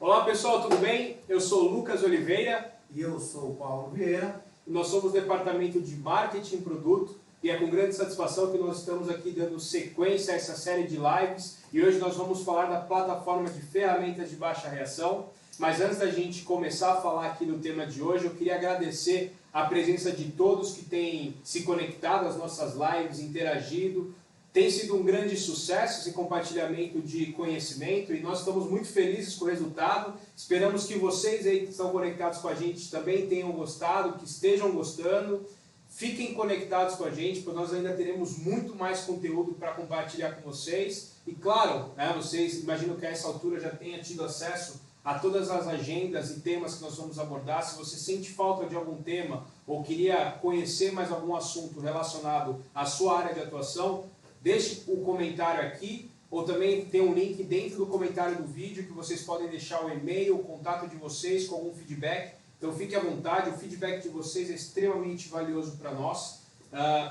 Olá pessoal, tudo bem? Eu sou o Lucas Oliveira. E eu sou o Paulo Vieira. Nós somos o Departamento de Marketing e Produto e é com grande satisfação que nós estamos aqui dando sequência a essa série de lives e hoje nós vamos falar da plataforma de ferramentas de baixa reação. Mas antes da gente começar a falar aqui no tema de hoje, eu queria agradecer a presença de todos que têm se conectado às nossas lives, interagido. Tem sido um grande sucesso esse compartilhamento de conhecimento e nós estamos muito felizes com o resultado. Esperamos que vocês aí que estão conectados com a gente também tenham gostado, que estejam gostando. Fiquem conectados com a gente, porque nós ainda teremos muito mais conteúdo para compartilhar com vocês. E claro, vocês imagino que a essa altura já tenham tido acesso a todas as agendas e temas que nós vamos abordar. Se você sente falta de algum tema ou queria conhecer mais algum assunto relacionado à sua área de atuação, deixe o comentário aqui, ou também tem um link dentro do comentário do vídeo que vocês podem deixar o e-mail, o contato de vocês com algum feedback. Então fique à vontade, o feedback de vocês é extremamente valioso para nós.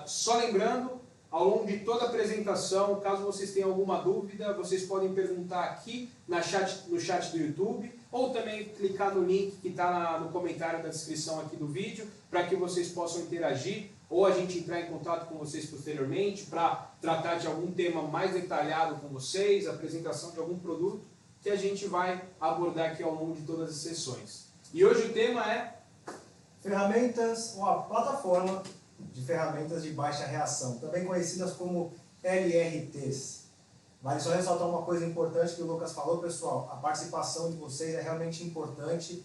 Só lembrando, ao longo de toda a apresentação, caso vocês tenham alguma dúvida, vocês podem perguntar aqui no chat do YouTube, ou também clicar no link que está no comentário da descrição aqui do vídeo, para que vocês possam interagir, ou a gente entrar em contato com vocês posteriormente para tratar de algum tema mais detalhado com vocês, apresentação de algum produto que a gente vai abordar aqui ao longo de todas as sessões. E hoje o tema é ferramentas ou a plataforma de ferramentas de baixa reação, também conhecidas como LRTs. Vale só ressaltar uma coisa importante que o Lucas falou, pessoal, a participação de vocês é realmente importante,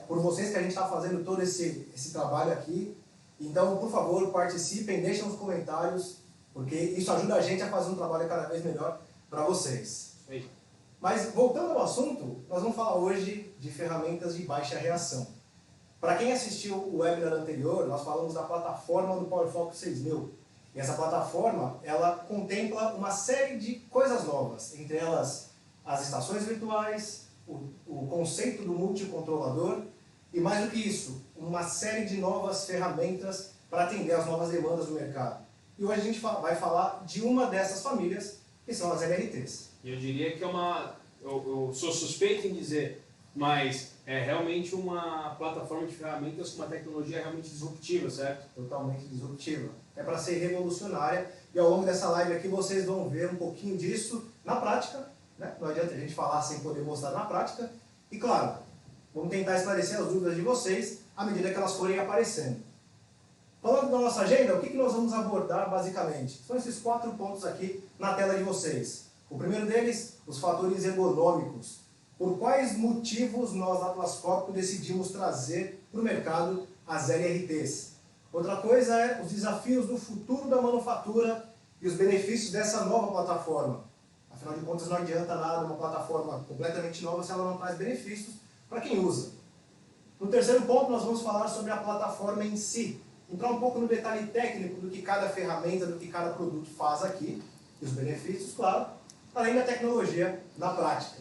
por vocês que a gente está fazendo todo esse trabalho aqui. Então, por favor, participem, deixem nos comentários, porque isso ajuda a gente a fazer um trabalho cada vez melhor para vocês. Sim. Mas, voltando ao assunto, nós vamos falar hoje de ferramentas de baixa reação. Para quem assistiu o webinar anterior, nós falamos da plataforma do PowerFocus 6000. E essa plataforma, ela contempla uma série de coisas novas, entre elas as estações virtuais, o conceito do multicontrolador, e mais do que isso, uma série de novas ferramentas para atender às novas demandas do mercado. E hoje a gente vai falar de uma dessas famílias, que são as LRTs. E eu diria que eu sou suspeito em dizer, mas é realmente uma plataforma de ferramentas com uma tecnologia realmente disruptiva, certo? Totalmente disruptiva. É para ser revolucionária e ao longo dessa live aqui vocês vão ver um pouquinho disso na prática, né? Não adianta a gente falar sem poder mostrar na prática. E claro, vamos tentar esclarecer as dúvidas de vocês à medida que elas forem aparecendo. Falando da nossa agenda, o que nós vamos abordar basicamente? São esses 4 pontos aqui na tela de vocês. O primeiro deles, os fatores ergonômicos. Por quais motivos nós, da Atlas Copco, decidimos trazer para o mercado as LRTs? Outra coisa é os desafios do futuro da manufatura e os benefícios dessa nova plataforma. Afinal de contas, não adianta nada uma plataforma completamente nova se ela não traz benefícios para quem usa. No terceiro ponto, nós vamos falar sobre a plataforma em si. Entrar um pouco no detalhe técnico do que cada ferramenta, do que cada produto faz aqui, e os benefícios, claro, além da tecnologia na prática.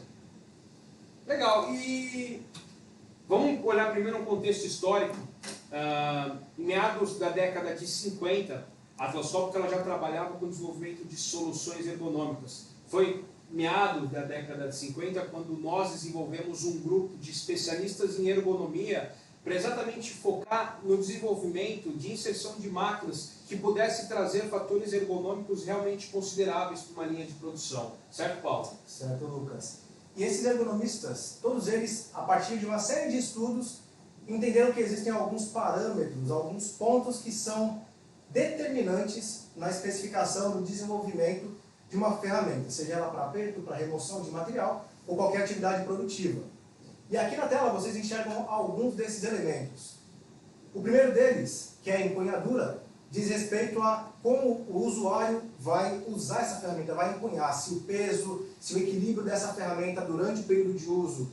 Legal, e vamos olhar primeiro um contexto histórico. Em meados da década de 50, a Atlas Copco ela já trabalhava com o desenvolvimento de soluções ergonômicas. Foi meados da década de 50 quando nós desenvolvemos um grupo de especialistas em ergonomia para exatamente focar no desenvolvimento de inserção de máquinas que pudesse trazer fatores ergonômicos realmente consideráveis para uma linha de produção. Certo, Paulo? Certo, Lucas. E esses ergonomistas, todos eles, a partir de uma série de estudos, entenderam que existem alguns parâmetros, alguns pontos que são determinantes na especificação do desenvolvimento de uma ferramenta, seja ela para aperto, para remoção de material ou qualquer atividade produtiva. E aqui na tela vocês enxergam alguns desses elementos. O primeiro deles, que é a empunhadura, diz respeito a como o usuário vai usar essa ferramenta, vai empunhar, se o peso, se o equilíbrio dessa ferramenta durante o período de uso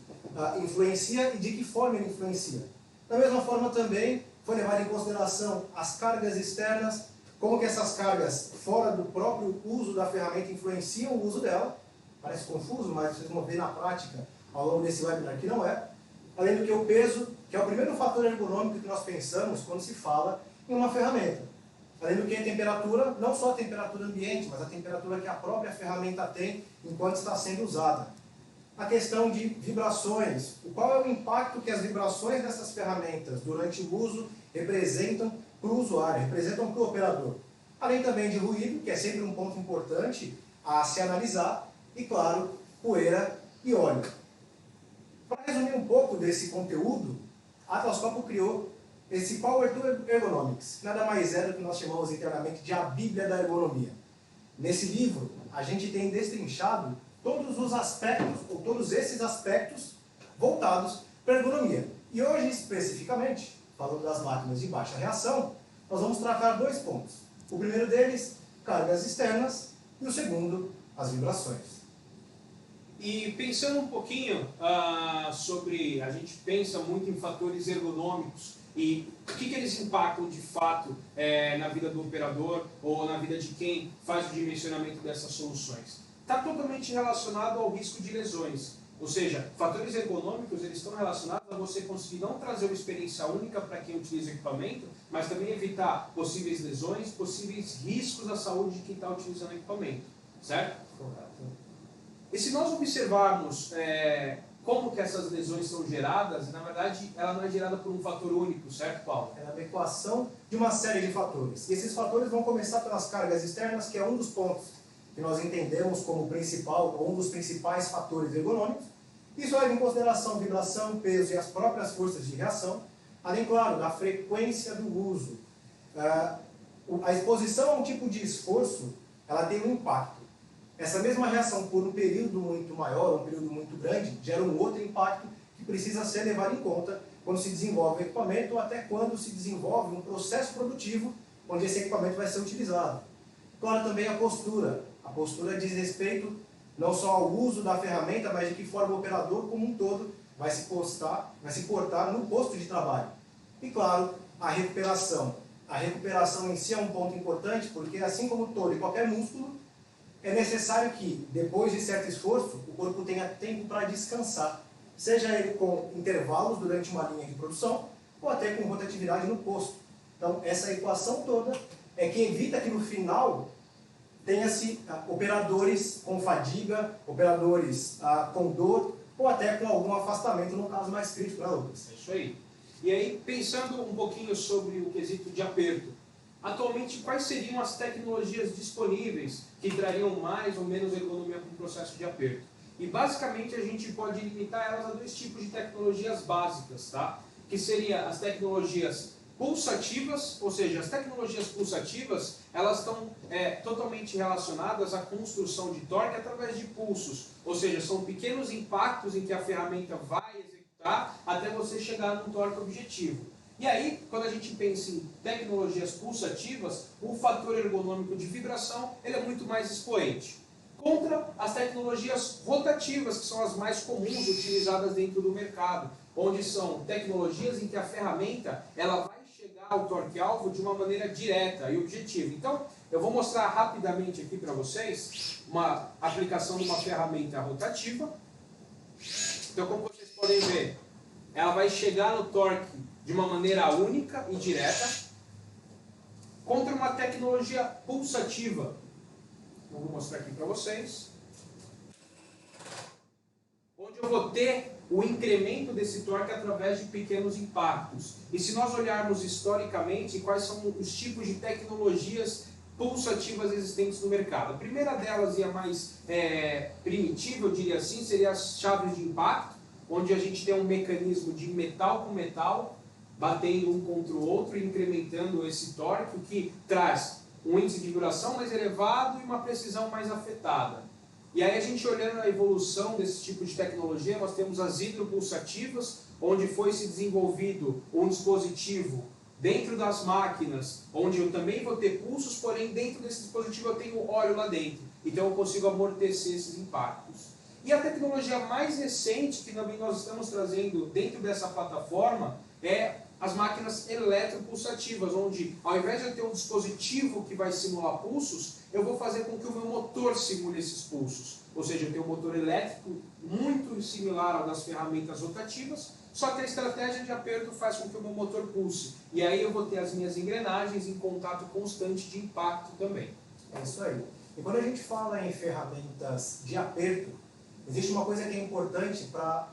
influencia e de que forma ele influencia. Da mesma forma também foi levado em consideração as cargas externas, como que essas cargas fora do próprio uso da ferramenta influenciam o uso dela. Parece confuso, mas vocês vão ver na prática ao longo desse webinar que não é. Além do que o peso, que é o primeiro fator ergonômico que nós pensamos quando se fala em uma ferramenta. Além do que a temperatura, não só a temperatura ambiente, mas a temperatura que a própria ferramenta tem enquanto está sendo usada. a questão de vibrações. Qual é o impacto que as vibrações dessas ferramentas durante o uso representam para o usuário, representam para o operador. Além também de ruído, que é sempre um ponto importante a se analisar, e claro, poeira e óleo. Para resumir um pouco desse conteúdo, a Atlas Copco criou esse Power Tool Ergonomics, que nada mais é do que nós chamamos internamente de a Bíblia da Ergonomia. Nesse livro, a gente tem destrinchado todos os aspectos, ou todos esses aspectos voltados para a ergonomia. E hoje, especificamente, falando das máquinas de baixa reação, nós vamos tratar dois pontos. O primeiro deles, cargas externas, e o segundo, as vibrações. E pensando um pouquinho sobre, a gente pensa muito em fatores ergonômicos e o que eles impactam de fato na vida do operador ou na vida de quem faz o dimensionamento dessas soluções. Está totalmente relacionado ao risco de lesões. Ou seja, fatores ergonômicos eles estão relacionados a você conseguir não trazer uma experiência única para quem utiliza o equipamento, mas também evitar possíveis lesões, possíveis riscos à saúde de quem está utilizando o equipamento. Certo? Correto. E se nós observarmos como que essas lesões são geradas, na verdade ela não é gerada por um fator único, certo, Paulo? É a equação de uma série de fatores. E esses fatores vão começar pelas cargas externas, que é um dos pontos que nós entendemos como principal, ou um dos principais fatores ergonômicos. Isso leva em consideração vibração, peso e as próprias forças de reação, além, claro, da frequência do uso. A exposição a um tipo de esforço, ela tem um impacto. Essa mesma reação por um período muito maior, um período muito grande, gera um outro impacto que precisa ser levado em conta quando se desenvolve o equipamento ou até quando se desenvolve um processo produtivo onde esse equipamento vai ser utilizado. Claro, também a postura. A postura diz respeito não só ao uso da ferramenta, mas de que forma o operador como um todo vai se portar no posto de trabalho. E claro, a recuperação. A recuperação em si é um ponto importante porque, assim como todo e qualquer músculo, é necessário que, depois de certo esforço, o corpo tenha tempo para descansar, seja ele com intervalos durante uma linha de produção ou até com rotatividade no posto. Então, essa equação toda é que evita que no final tenha-se operadores com fadiga, operadores com dor ou até com algum afastamento no caso mais crítico, né, Lucas? É isso aí. E aí, pensando um pouquinho sobre o quesito de aperto, atualmente quais seriam as tecnologias disponíveis que trariam mais ou menos ergonomia para o processo de aperto? E basicamente a gente pode limitar elas a dois tipos de tecnologias básicas, tá? Que seriam as tecnologias pulsativas, ou seja, as tecnologias pulsativas, elas estão totalmente relacionadas à construção de torque através de pulsos, ou seja, são pequenos impactos em que a ferramenta vai executar até você chegar num torque objetivo. E aí, quando a gente pensa em tecnologias pulsativas, o fator ergonômico de vibração ele é muito mais expoente. Contra as tecnologias rotativas, que são as mais comuns utilizadas dentro do mercado, onde são tecnologias em que a ferramenta ela vai chegar ao torque-alvo de uma maneira direta e objetiva. Então, eu vou mostrar rapidamente aqui para vocês uma aplicação de uma ferramenta rotativa. Então, como vocês podem ver, ela vai chegar no torque de uma maneira única e direta, contra uma tecnologia pulsativa. Eu vou mostrar aqui para vocês. Onde eu vou ter o incremento desse torque através de pequenos impactos. E se nós olharmos historicamente quais são os tipos de tecnologias pulsativas existentes no mercado. A primeira delas e a mais primitiva, eu diria assim, seria as chaves de impacto, onde a gente tem um mecanismo de metal com metal, batendo um contra o outro e incrementando esse torque, o que traz um índice de vibração mais elevado e uma precisão mais afetada. E aí a gente olhando a evolução desse tipo de tecnologia, nós temos as hidropulsativas, onde foi se desenvolvido um dispositivo dentro das máquinas, onde eu também vou ter pulsos, porém dentro desse dispositivo eu tenho óleo lá dentro. Então eu consigo amortecer esses impactos. E a tecnologia mais recente que também nós estamos trazendo dentro dessa plataforma é as máquinas eletropulsativas, onde ao invés de eu ter um dispositivo que vai simular pulsos, eu vou fazer com que o meu motor simule esses pulsos. Ou seja, eu tenho um motor elétrico muito similar ao das ferramentas rotativas, só que a estratégia de aperto faz com que o meu motor pulse. E aí eu vou ter as minhas engrenagens em contato constante de impacto também. É isso aí. E quando a gente fala em ferramentas de aperto, Existe uma coisa que é importante para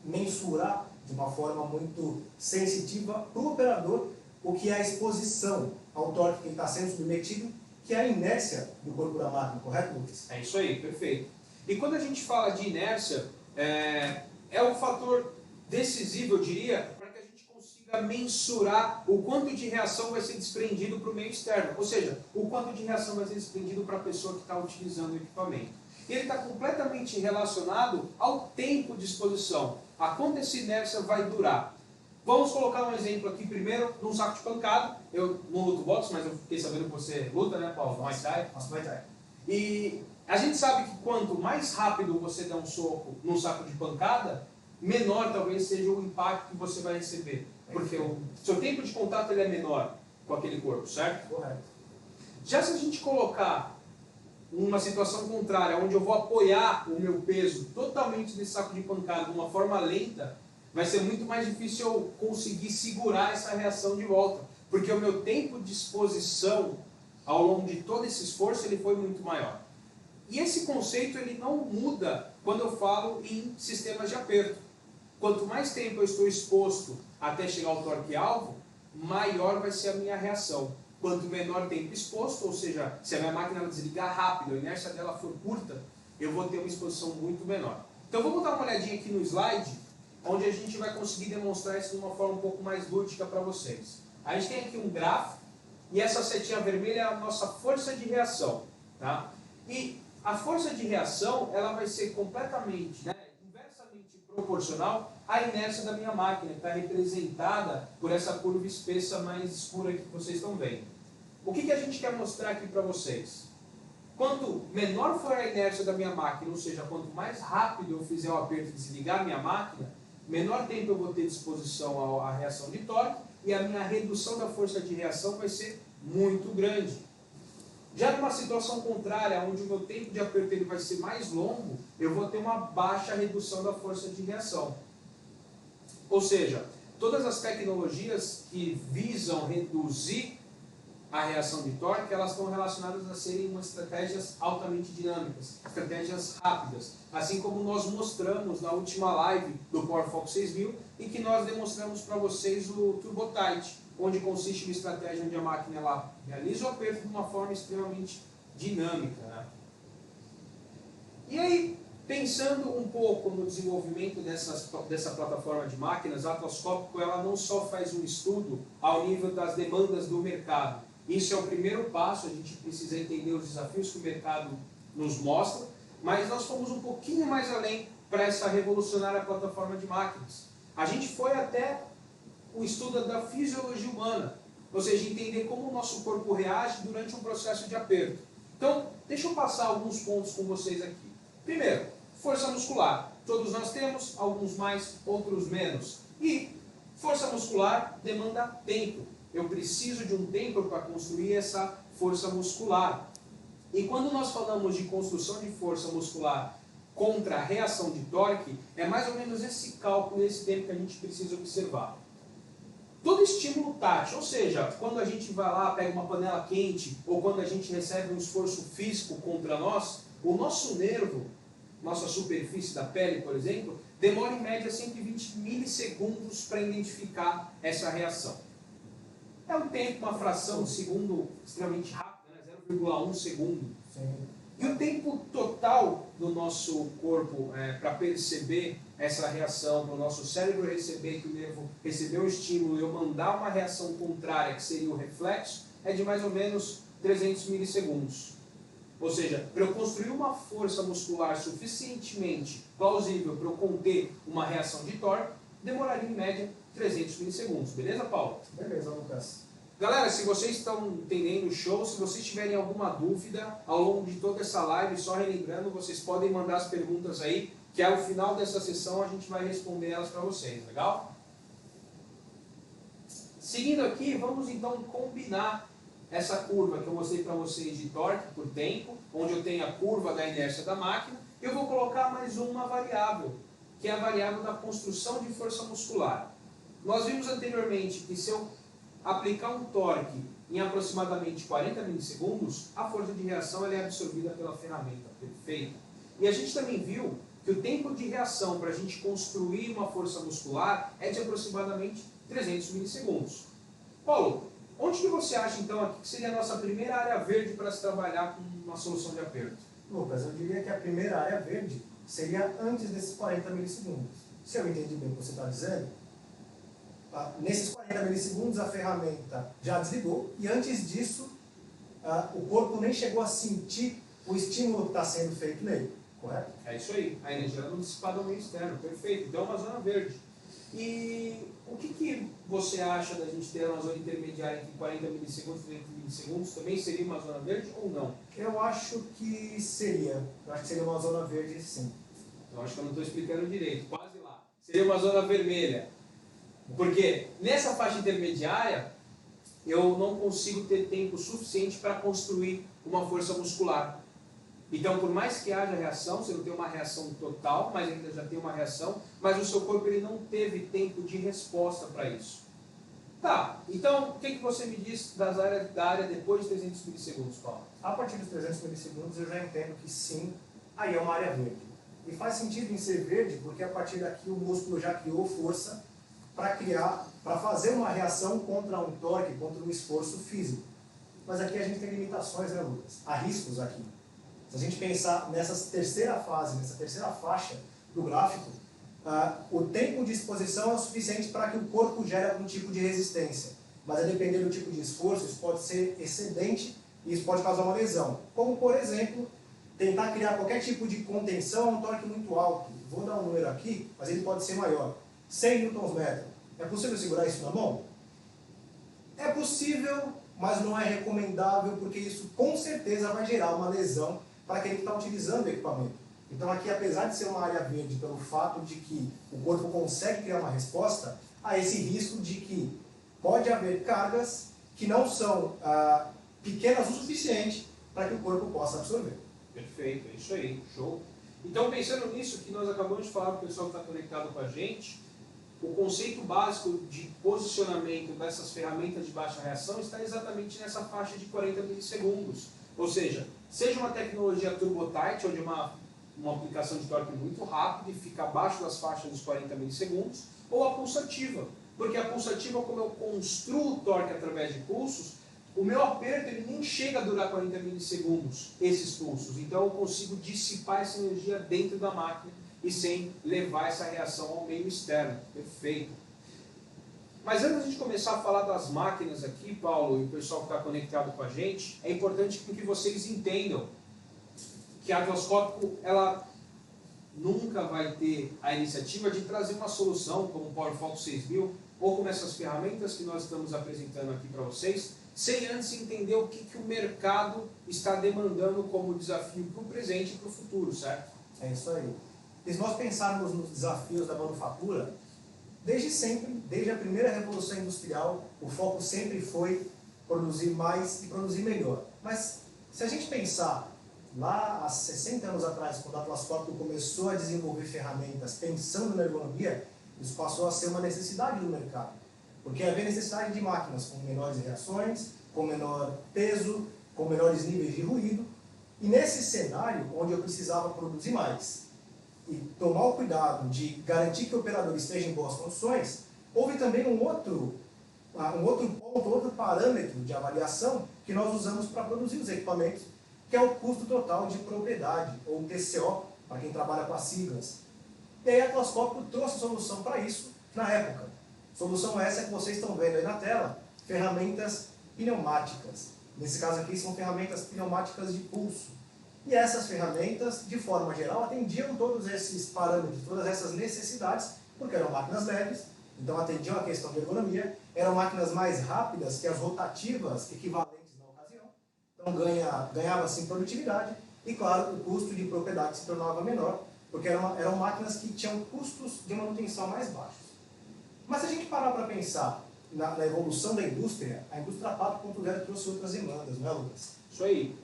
mensurar de uma forma muito sensitiva para o operador o que é a exposição ao torque que está sendo submetido, que é a inércia do corpo da máquina, correto, Lucas? É isso aí, perfeito. E quando a gente fala de inércia, é um fator decisivo, eu diria, para que a gente consiga mensurar o quanto de reação vai ser desprendido para o meio externo, ou seja, o quanto de reação vai ser desprendido para a pessoa que está utilizando o equipamento. E ele está completamente relacionado ao tempo de exposição, a quanto essa inércia vai durar. Vamos colocar um exemplo aqui primeiro num saco de pancada. Eu não luto boxe, mas eu fiquei sabendo que você luta, né, Paulo? Muay Thai. Nossa, Muay Thai. E a gente sabe que quanto mais rápido você der um soco num saco de pancada, menor talvez seja o impacto que você vai receber. Porque o seu tempo de contato ele é menor com aquele corpo, certo? Correto. Já se a gente colocar uma situação contrária, onde eu vou apoiar o meu peso totalmente nesse saco de pancada de uma forma lenta, vai ser muito mais difícil eu conseguir segurar essa reação de volta. Porque o meu tempo de exposição ao longo de todo esse esforço ele foi muito maior. E esse conceito ele não muda quando eu falo em sistemas de aperto. Quanto mais tempo eu estou exposto até chegar ao torque-alvo, maior vai ser a minha reação. Quanto menor tempo exposto, ou seja, se a minha máquina desligar rápido, a inércia dela for curta, eu vou ter uma exposição muito menor. Então vamos dar uma olhadinha aqui no slide, onde a gente vai conseguir demonstrar isso de uma forma um pouco mais lúdica para vocês. A gente tem aqui um gráfico, e essa setinha vermelha é a nossa força de reação. Tá? E a força de reação ela vai ser completamente, inversamente proporcional à inércia da minha máquina, que está representada por essa curva espessa mais escura que vocês estão vendo. O que a gente quer mostrar aqui para vocês? Quanto menor for a inércia da minha máquina, ou seja, quanto mais rápido eu fizer o aperto de desligar a minha máquina, menor tempo eu vou ter disposição à reação de torque e a minha redução da força de reação vai ser muito grande. Já numa situação contrária, onde o meu tempo de aperto ele vai ser mais longo, eu vou ter uma baixa redução da força de reação. Ou seja, todas as tecnologias que visam reduzir a reação de torque, elas estão relacionadas a serem estratégias altamente dinâmicas, estratégias rápidas, assim como nós mostramos na última live do PowerFox 6000, em que nós demonstramos para vocês o Turbo Tight, onde consiste uma estratégia onde a máquina ela realiza o aperto de uma forma extremamente dinâmica. Né? E aí, pensando um pouco no desenvolvimento dessa plataforma de máquinas, a Atlascópico ela não só faz um estudo ao nível das demandas do mercado. Isso é o primeiro passo, a gente precisa entender os desafios que o mercado nos mostra, mas nós fomos um pouquinho mais além para essa revolucionária plataforma de máquinas. A gente foi até o estudo da fisiologia humana, ou seja, entender como o nosso corpo reage durante um processo de aperto. Então, deixa eu passar alguns pontos com vocês aqui. Primeiro, força muscular. Todos nós temos, alguns mais, outros menos. E força muscular demanda tempo. Eu preciso de um tempo para construir essa força muscular. E quando nós falamos de construção de força muscular contra a reação de torque, é mais ou menos esse cálculo, esse tempo que a gente precisa observar. Todo estímulo tátil, ou seja, quando a gente vai lá, pega uma panela quente, ou quando a gente recebe um esforço físico contra nós, o nosso nervo, nossa superfície da pele, por exemplo, demora em média 120 milissegundos para identificar essa reação. É um tempo, uma fração de segundo extremamente rápida, né? 0,1 segundo. Sim. E o tempo total do nosso corpo para perceber essa reação, para o nosso cérebro receber que o nervo recebeu o estímulo e eu mandar uma reação contrária, que seria o reflexo, é de mais ou menos 300 milissegundos. Ou seja, para eu construir uma força muscular suficientemente plausível para eu conter uma reação de torque, demoraria em média 300 milissegundos. Beleza, Paulo? Beleza, Lucas. Galera, se vocês estão entendendo o show, se vocês tiverem alguma dúvida ao longo de toda essa live, só relembrando, vocês podem mandar as perguntas aí, que ao final dessa sessão a gente vai responder elas para vocês, legal? Seguindo aqui, vamos então combinar essa curva que eu mostrei para vocês de torque por tempo, onde eu tenho a curva da inércia da máquina, eu vou colocar mais uma variável, que é a variável da construção de força muscular. Nós vimos anteriormente que se eu aplicar um torque em aproximadamente 40 milissegundos, a força de reação ela é absorvida pela ferramenta, perfeito. E a gente também viu que o tempo de reação para a gente construir uma força muscular é de aproximadamente 300 milissegundos. Paulo, onde que você acha então aqui que seria a nossa primeira área verde para se trabalhar com uma solução de aperto? Lucas, eu diria que a primeira área verde seria antes desses 40 milissegundos. Se eu entendi bem o que você está dizendo, nesses 40 milissegundos a ferramenta já desligou e antes disso o corpo nem chegou a sentir o estímulo que está sendo feito nele, correto? É isso aí, a energia não dissipada no meio externo, perfeito, então é uma zona verde. E o que você acha da gente ter uma zona intermediária entre 40 milissegundos e 30 milissegundos? Também seria uma zona verde ou não? Eu acho que seria uma zona verde sim. Eu acho que eu não estou explicando direito, quase lá. Seria uma zona vermelha. Porque nessa faixa intermediária, eu não consigo ter tempo suficiente para construir uma força muscular. Então, por mais que haja reação, você não tem uma reação total, mas ainda já tem uma reação, mas o seu corpo ele não teve tempo de resposta para isso. Tá, então o que você me diz da área depois de 300 milissegundos, Paulo? A partir dos 300 milissegundos eu já entendo que sim, aí é uma área verde. E faz sentido em ser verde porque a partir daqui o músculo já criou força para fazer uma reação contra um torque, contra um esforço físico. Mas aqui a gente tem limitações, né, Lucas? Há riscos aqui. Se a gente pensar nessa terceira fase, nessa terceira faixa do gráfico, o tempo de exposição é o suficiente para que o corpo gere algum tipo de resistência. Mas a depender do tipo de esforço, isso pode ser excedente e isso pode causar uma lesão. Como, por exemplo, tentar criar qualquer tipo de contenção a um torque muito alto. Vou dar um número aqui, mas ele pode ser maior. 100 Nm. É possível segurar isso na mão? É possível, mas não é recomendável, porque isso com certeza vai gerar uma lesão para aquele que está utilizando o equipamento. Então aqui, apesar de ser uma área verde pelo fato de que o corpo consegue criar uma resposta, há esse risco de que pode haver cargas que não são pequenas o suficiente para que o corpo possa absorver. Perfeito, é isso aí, show. Então, pensando nisso que nós acabamos de falar para o pessoal que está conectado com a gente, o conceito básico de posicionamento dessas ferramentas de baixa reação está exatamente nessa faixa de 40 milissegundos. Ou seja uma tecnologia turbo-tight, onde uma aplicação de torque muito rápida e fica abaixo das faixas dos 40 milissegundos, ou a pulsativa. Porque a pulsativa, como eu construo o torque através de pulsos, o meu aperto ele nem chega a durar 40 milissegundos, esses pulsos. Então eu consigo dissipar essa energia dentro da máquina e sem levar essa reação ao meio externo. Perfeito. Mas antes de a gente começar a falar das máquinas aqui, Paulo, e o pessoal que está conectado com a gente, é importante que vocês entendam que a Atlas Copco, ela nunca vai ter a iniciativa de trazer uma solução como o PowerFocus 6000 ou como essas ferramentas que nós estamos apresentando aqui para vocês, sem antes entender o que o mercado está demandando como desafio para o presente e para o futuro, certo? É isso aí. E se nós pensarmos nos desafios da manufatura, desde sempre, desde a primeira revolução industrial, o foco sempre foi produzir mais e produzir melhor. Mas se a gente pensar lá há 60 anos atrás, quando a Atlas Copco começou a desenvolver ferramentas pensando na ergonomia, isso passou a ser uma necessidade do mercado. Porque havia necessidade de máquinas com menores reações, com menor peso, com menores níveis de ruído. E nesse cenário, onde eu precisava produzir mais e tomar o cuidado de garantir que o operador esteja em boas condições, houve também um outro ponto, outro parâmetro de avaliação que nós usamos para produzir os equipamentos, que é o custo total de propriedade, ou TCO, para quem trabalha com as siglas. E aí a Atlas Copco trouxe a solução para isso na época. Solução essa que vocês estão vendo aí na tela, ferramentas pneumáticas. Nesse caso aqui são ferramentas pneumáticas de pulso. E essas ferramentas, de forma geral, atendiam todos esses parâmetros, todas essas necessidades, porque eram máquinas leves, então atendiam a questão de ergonomia, eram máquinas mais rápidas que as rotativas equivalentes na ocasião, então ganhava-se em produtividade, e claro, o custo de propriedade se tornava menor, porque eram máquinas que tinham custos de manutenção mais baixos. Mas se a gente parar para pensar na evolução da indústria, a indústria 4.0 trouxe outras demandas, não é, Lucas? Isso aí.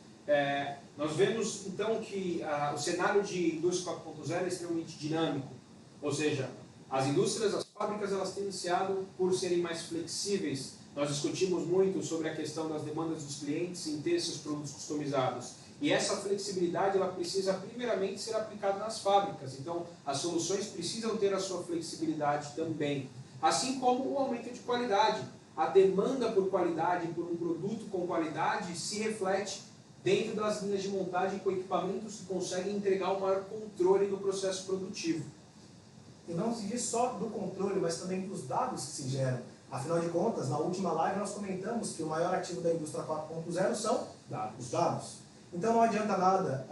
Nós vemos então que o cenário de indústria 4.0 é extremamente dinâmico, ou seja, as indústrias, as fábricas, elas têm iniciado por serem mais flexíveis. Nós discutimos muito sobre a questão das demandas dos clientes em ter seus produtos customizados. E essa flexibilidade ela precisa primeiramente ser aplicada nas fábricas. Então, as soluções precisam ter a sua flexibilidade também. Assim como o aumento de qualidade. A demanda por qualidade, por um produto com qualidade, se reflete dentro das linhas de montagem com equipamentos que conseguem entregar o maior controle do processo produtivo. E não se diz só do controle, mas também dos dados que se geram. Afinal de contas, na última live nós comentamos que o maior ativo da indústria 4.0 são os dados. Então não adianta nada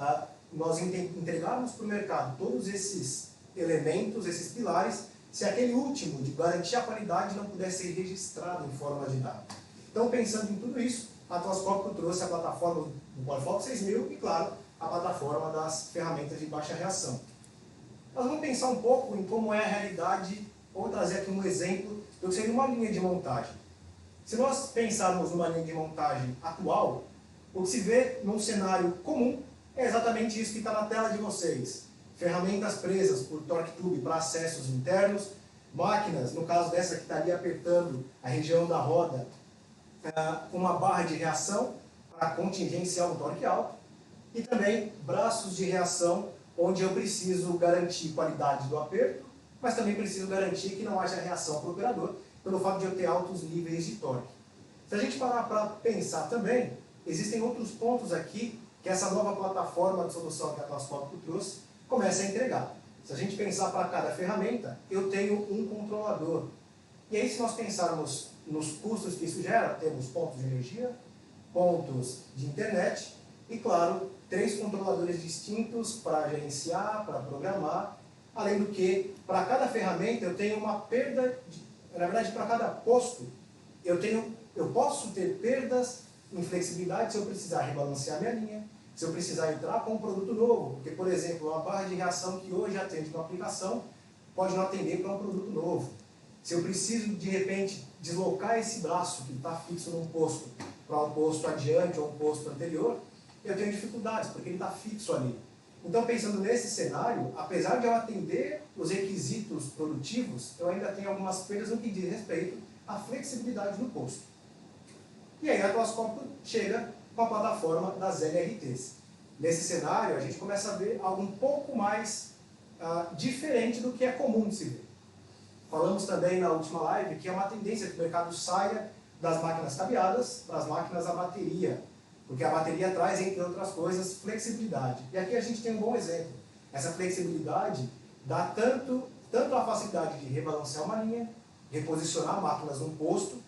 nós entregarmos para o mercado todos esses elementos, esses pilares, se aquele último de garantir a qualidade não puder ser registrado em forma de dado. Então, pensando em tudo isso, a Atlas Copco trouxe a plataforma do Polyfox 6000 e, claro, a plataforma das ferramentas de baixa reação. Nós vamos pensar um pouco em como é a realidade, vou trazer aqui um exemplo do que seria uma linha de montagem. Se nós pensarmos numa linha de montagem atual, o que se vê num cenário comum é exatamente isso que está na tela de vocês. Ferramentas presas por torque tube para acessos internos, máquinas, no caso dessa que está ali apertando a região da roda, com uma barra de reação para contingenciar um torque alto, e também braços de reação, onde eu preciso garantir qualidade do aperto, mas também preciso garantir que não haja reação para o operador, pelo fato de eu ter altos níveis de torque. Se a gente parar para pensar também, existem outros pontos aqui que essa nova plataforma de solução que a Atlas Copco trouxe começa a entregar. Se a gente pensar para cada ferramenta, eu tenho um controlador. E aí, se nós pensarmos nos custos que isso gera, temos pontos de energia, pontos de internet e, claro, 3 controladores distintos para gerenciar, para programar, além do que, para cada ferramenta, eu tenho uma perda, na verdade, para cada posto, eu posso ter perdas em flexibilidade se eu precisar rebalancear minha linha, se eu precisar entrar com um produto novo, porque, por exemplo, uma barra de reação que hoje atende uma aplicação pode não atender para um produto novo. Se eu preciso, de repente, deslocar esse braço que está fixo num posto para um posto adiante ou um posto anterior, eu tenho dificuldades, porque ele está fixo ali. Então, pensando nesse cenário, apesar de eu atender os requisitos produtivos, eu ainda tenho algumas perdas no que diz respeito à flexibilidade do posto. E aí a Atlas Copco chega com a plataforma das LRTs. Nesse cenário, a gente começa a ver algo um pouco mais diferente do que é comum de se ver. Falamos também na última live que é uma tendência que o mercado saia das máquinas cabeadas para as máquinas a bateria, porque a bateria traz, entre outras coisas, flexibilidade. E aqui a gente tem um bom exemplo. Essa flexibilidade dá tanto a facilidade de rebalancear uma linha, reposicionar máquinas num posto,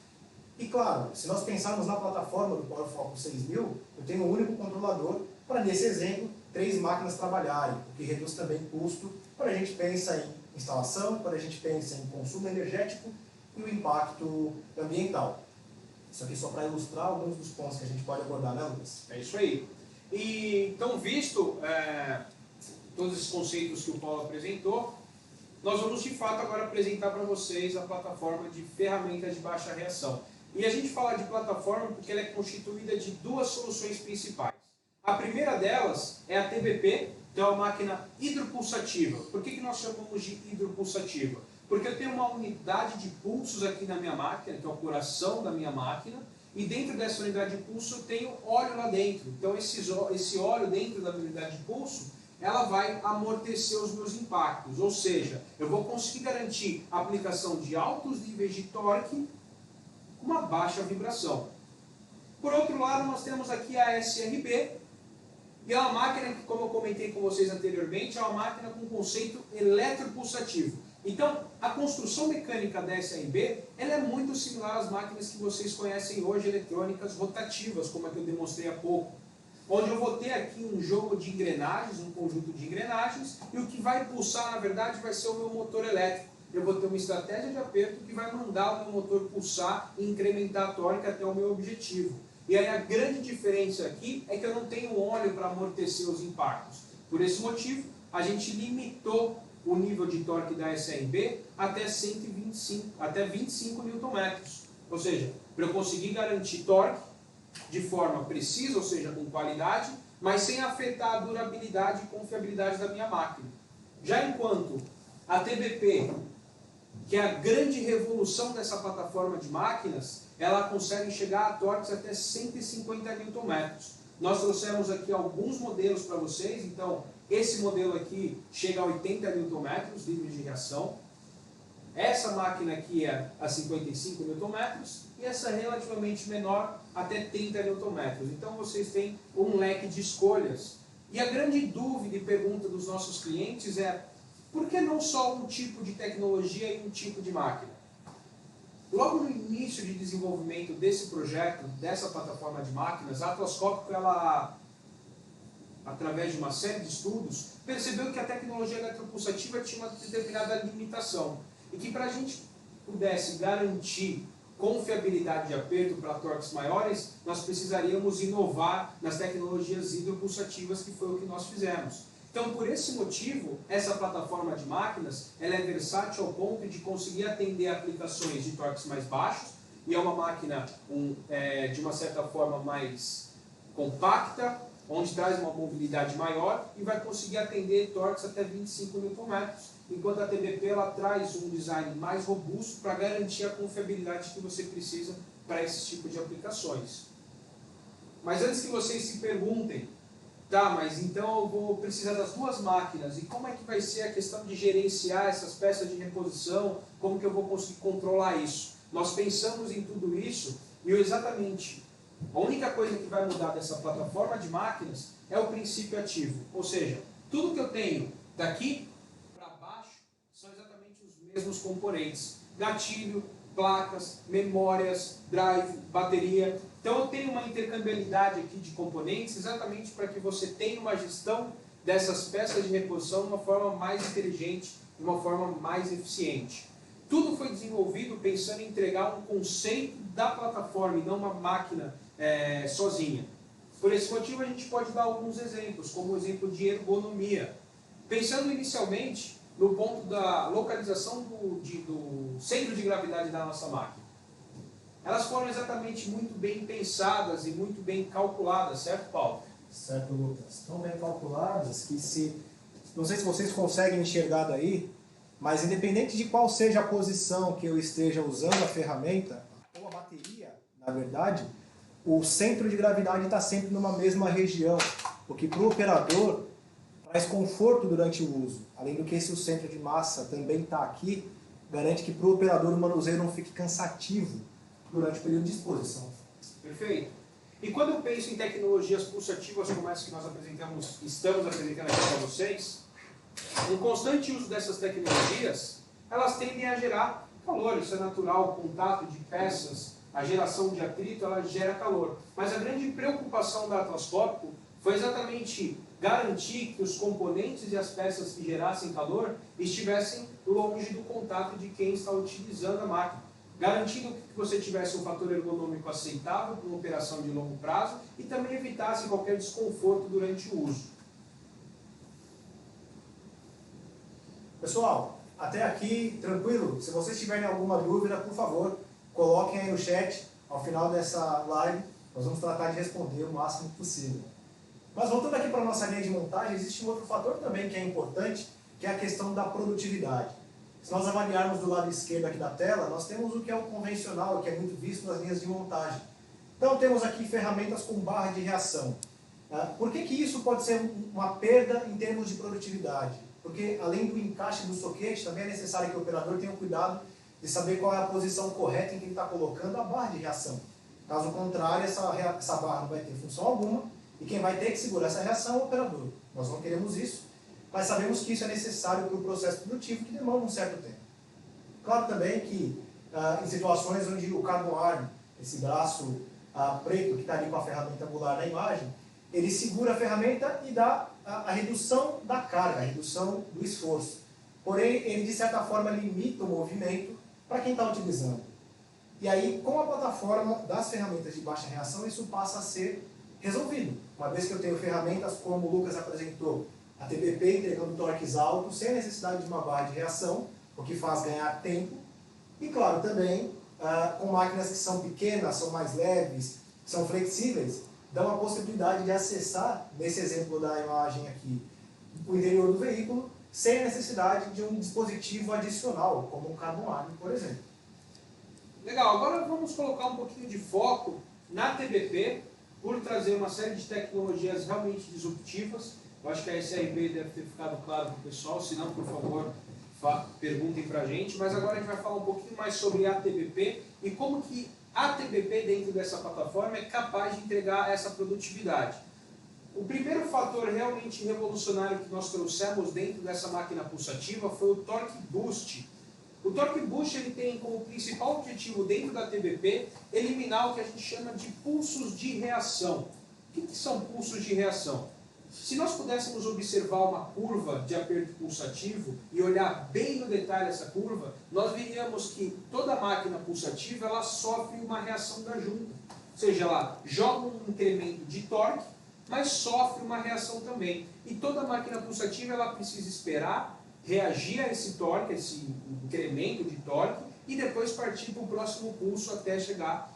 e claro, se nós pensarmos na plataforma do Polyfox 6000, eu tenho um único controlador para, nesse exemplo, 3 máquinas trabalharem, o que reduz também custo quando a gente pensa em instalação, quando a gente pensa em consumo energético e o impacto ambiental. Isso aqui só para ilustrar alguns dos pontos que a gente pode abordar, né, Lucas? É isso aí. E, então, visto todos esses conceitos que o Paulo apresentou, nós vamos, de fato, agora apresentar para vocês a plataforma de ferramentas de baixa reação. E a gente fala de plataforma porque ela é constituída de 2 soluções principais. A primeira delas é a TBP, que é uma máquina hidropulsativa. Por que nós chamamos de hidropulsativa? Porque eu tenho uma unidade de pulsos aqui na minha máquina, que é o coração da minha máquina, e dentro dessa unidade de pulso eu tenho óleo lá dentro. Então esse óleo dentro da minha unidade de pulso, ela vai amortecer os meus impactos. Ou seja, eu vou conseguir garantir a aplicação de altos níveis de torque com uma baixa vibração. Por outro lado, nós temos aqui a SRB, e é uma máquina que, como eu comentei com vocês anteriormente, é uma máquina com conceito eletropulsativo. Então, a construção mecânica da SRB ela é muito similar às máquinas que vocês conhecem hoje, eletrônicas rotativas, como a que eu demonstrei há pouco. Onde eu vou ter aqui um jogo de engrenagens, um conjunto de engrenagens, e o que vai pulsar, na verdade, vai ser o meu motor elétrico. Eu vou ter uma estratégia de aperto que vai mandar o meu motor pulsar e incrementar a torque até o meu objetivo. E aí a grande diferença aqui é que eu não tenho óleo para amortecer os impactos. Por esse motivo, a gente limitou o nível de torque da SRB até 25 Nm. Ou seja, para eu conseguir garantir torque de forma precisa, ou seja, com qualidade, mas sem afetar a durabilidade e confiabilidade da minha máquina. Já enquanto a TBP, que é a grande revolução dessa plataforma de máquinas, ela consegue chegar a torques até 150 Nm. Nós trouxemos aqui alguns modelos para vocês, então esse modelo aqui chega a 80 Nm livre de reação. Essa máquina aqui é a 55 Nm e essa relativamente menor até 30 Nm. Então vocês têm um leque de escolhas. E a grande dúvida e pergunta dos nossos clientes é: por que não só um tipo de tecnologia e um tipo de máquina? Logo no início de desenvolvimento desse projeto, dessa plataforma de máquinas, a Atlas Copco, ela, através de uma série de estudos, percebeu que a tecnologia eletropulsativa tinha uma determinada limitação e que para a gente pudesse garantir confiabilidade de aperto para torques maiores, nós precisaríamos inovar nas tecnologias hidropulsativas, que foi o que nós fizemos. Então, por esse motivo, essa plataforma de máquinas ela é versátil ao ponto de conseguir atender aplicações de torques mais baixos, e é uma máquina de uma certa forma mais compacta, onde traz uma mobilidade maior e vai conseguir atender torques até 25 Nm, enquanto a TBP ela traz um design mais robusto para garantir a confiabilidade que você precisa para esse tipo de aplicações. Mas antes que vocês se perguntem, tá, mas então eu vou precisar das duas máquinas, e como é que vai ser a questão de gerenciar essas peças de reposição, como que eu vou conseguir controlar isso? Nós pensamos em tudo isso e exatamente a única coisa que vai mudar dessa plataforma de máquinas é o princípio ativo, ou seja, tudo que eu tenho daqui para baixo são exatamente os mesmos componentes: gatilho, placas, memórias, drive, bateria. Então eu tenho uma intercambiabilidade aqui de componentes exatamente para que você tenha uma gestão dessas peças de reposição de uma forma mais inteligente, de uma forma mais eficiente. Tudo foi desenvolvido pensando em entregar um conceito da plataforma e não uma máquina sozinha. Por esse motivo a gente pode dar alguns exemplos, como o exemplo de ergonomia. Pensando inicialmente no ponto da localização do centro de gravidade da nossa máquina. Elas foram exatamente muito bem pensadas e muito bem calculadas, certo, Paulo? Certo, Lucas. Tão bem calculadas que não sei se vocês conseguem enxergar daí, mas independente de qual seja a posição que eu esteja usando a ferramenta, ou a bateria, na verdade, o centro de gravidade está sempre numa mesma região, o que para o operador traz conforto durante o uso. Além do que, se o centro de massa também está aqui, garante que para o operador o manuseio não fique cansativo durante o período de exposição. Perfeito. E quando eu penso em tecnologias pulsativas como essa que nós estamos apresentando aqui para vocês, um constante uso dessas tecnologias, elas tendem a gerar calor, isso é natural, o contato de peças, a geração de atrito, ela gera calor. Mas a grande preocupação da Atlas Copco foi exatamente garantir que os componentes e as peças que gerassem calor estivessem longe do contato de quem está utilizando a máquina, garantindo que você tivesse um fator ergonômico aceitável para uma operação de longo prazo e também evitasse qualquer desconforto durante o uso. Pessoal, até aqui, tranquilo? Se vocês tiverem alguma dúvida, por favor, coloquem aí no chat. Ao final dessa live, nós vamos tratar de responder o máximo possível. Mas voltando aqui para a nossa linha de montagem, existe um outro fator também que é importante, que é a questão da produtividade. Se nós avaliarmos do lado esquerdo aqui da tela, nós temos o que é o convencional, que é muito visto nas linhas de montagem. Então temos aqui ferramentas com barra de reação. Por que isso pode ser uma perda em termos de produtividade? Porque além do encaixe do soquete, também é necessário que o operador tenha cuidado de saber qual é a posição correta em que ele está colocando a barra de reação. Caso contrário, essa barra não vai ter função alguma, e quem vai ter que segurar essa reação é o operador. Nós não queremos isso, mas sabemos que isso é necessário para o processo produtivo, que demanda um certo tempo. Claro também que em situações onde o carbon arm, esse braço preto que está ali com a ferramenta angular na imagem, ele segura a ferramenta e dá a redução da carga, a redução do esforço. Porém, ele de certa forma limita o movimento para quem está utilizando. E aí, com a plataforma das ferramentas de baixa reação, isso passa a ser resolvido. Uma vez que eu tenho ferramentas como o Lucas apresentou, a TBP entregando torques altos, sem a necessidade de uma barra de reação, o que faz ganhar tempo. E claro, também com máquinas que são pequenas, são mais leves, são flexíveis, dão a possibilidade de acessar, nesse exemplo da imagem aqui, o interior do veículo, sem a necessidade de um dispositivo adicional, como um carbon arm, por exemplo. Legal, agora vamos colocar um pouquinho de foco na TBP, por trazer uma série de tecnologias realmente disruptivas. Eu acho que a SRB deve ter ficado claro para o pessoal, se não, por favor, perguntem para a gente. Mas agora a gente vai falar um pouquinho mais sobre a TBP e como que a TBP dentro dessa plataforma é capaz de entregar essa produtividade. O primeiro fator realmente revolucionário que nós trouxemos dentro dessa máquina pulsativa foi o Torque Boost. O Torque Boost ele tem como principal objetivo dentro da TBP eliminar o que a gente chama de pulsos de reação. O que são pulsos de reação? Se nós pudéssemos observar uma curva de aperto pulsativo e olhar bem no detalhe essa curva, nós veríamos que toda máquina pulsativa ela sofre uma reação da junta. Ou seja, ela joga um incremento de torque, mas sofre uma reação também. E toda máquina pulsativa ela precisa esperar, reagir a esse torque, esse incremento de torque, e depois partir para o próximo pulso até chegar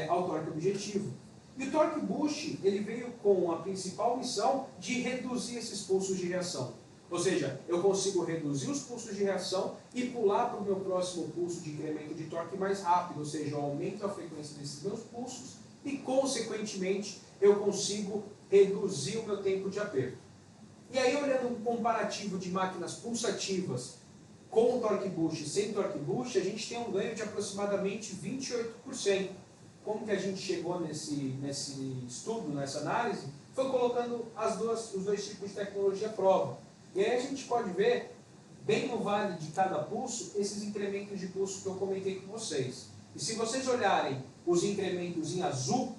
ao torque objetivo. E o Torque Boost ele veio com a principal missão de reduzir esses pulsos de reação. Ou seja, eu consigo reduzir os pulsos de reação e pular para o meu próximo pulso de incremento de torque mais rápido, ou seja, eu aumento a frequência desses meus pulsos e, consequentemente, eu consigo reduzir o meu tempo de aperto. E aí, olhando um comparativo de máquinas pulsativas com Torque Boost e sem Torque Boost, a gente tem um ganho de aproximadamente 28%. Como que a gente chegou nesse estudo, nessa análise? Foi colocando os dois tipos de tecnologia à prova. E aí a gente pode ver, bem no vale de cada pulso, esses incrementos de pulso que eu comentei com vocês. E se vocês olharem os incrementos em azul,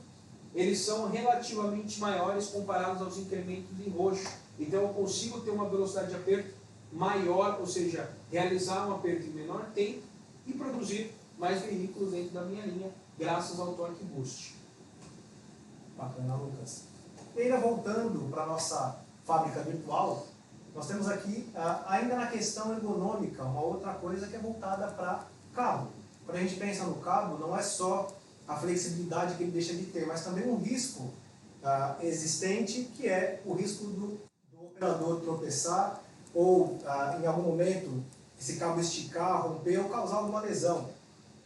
eles são relativamente maiores comparados aos incrementos em roxo. Então eu consigo ter uma velocidade de aperto maior, ou seja, realizar um aperto em menor tempo e produzir mais veículos dentro da minha linha, graças ao Torque Boost. Bacana, Lucas. E ainda voltando para a nossa fábrica virtual, nós temos aqui, ainda na questão ergonômica, uma outra coisa que é voltada para cabo. Quando a gente pensa no cabo, não é só a flexibilidade que ele deixa de ter, mas também um risco existente, que é o risco do operador tropeçar ou, em algum momento, esse cabo esticar, romper ou causar alguma lesão.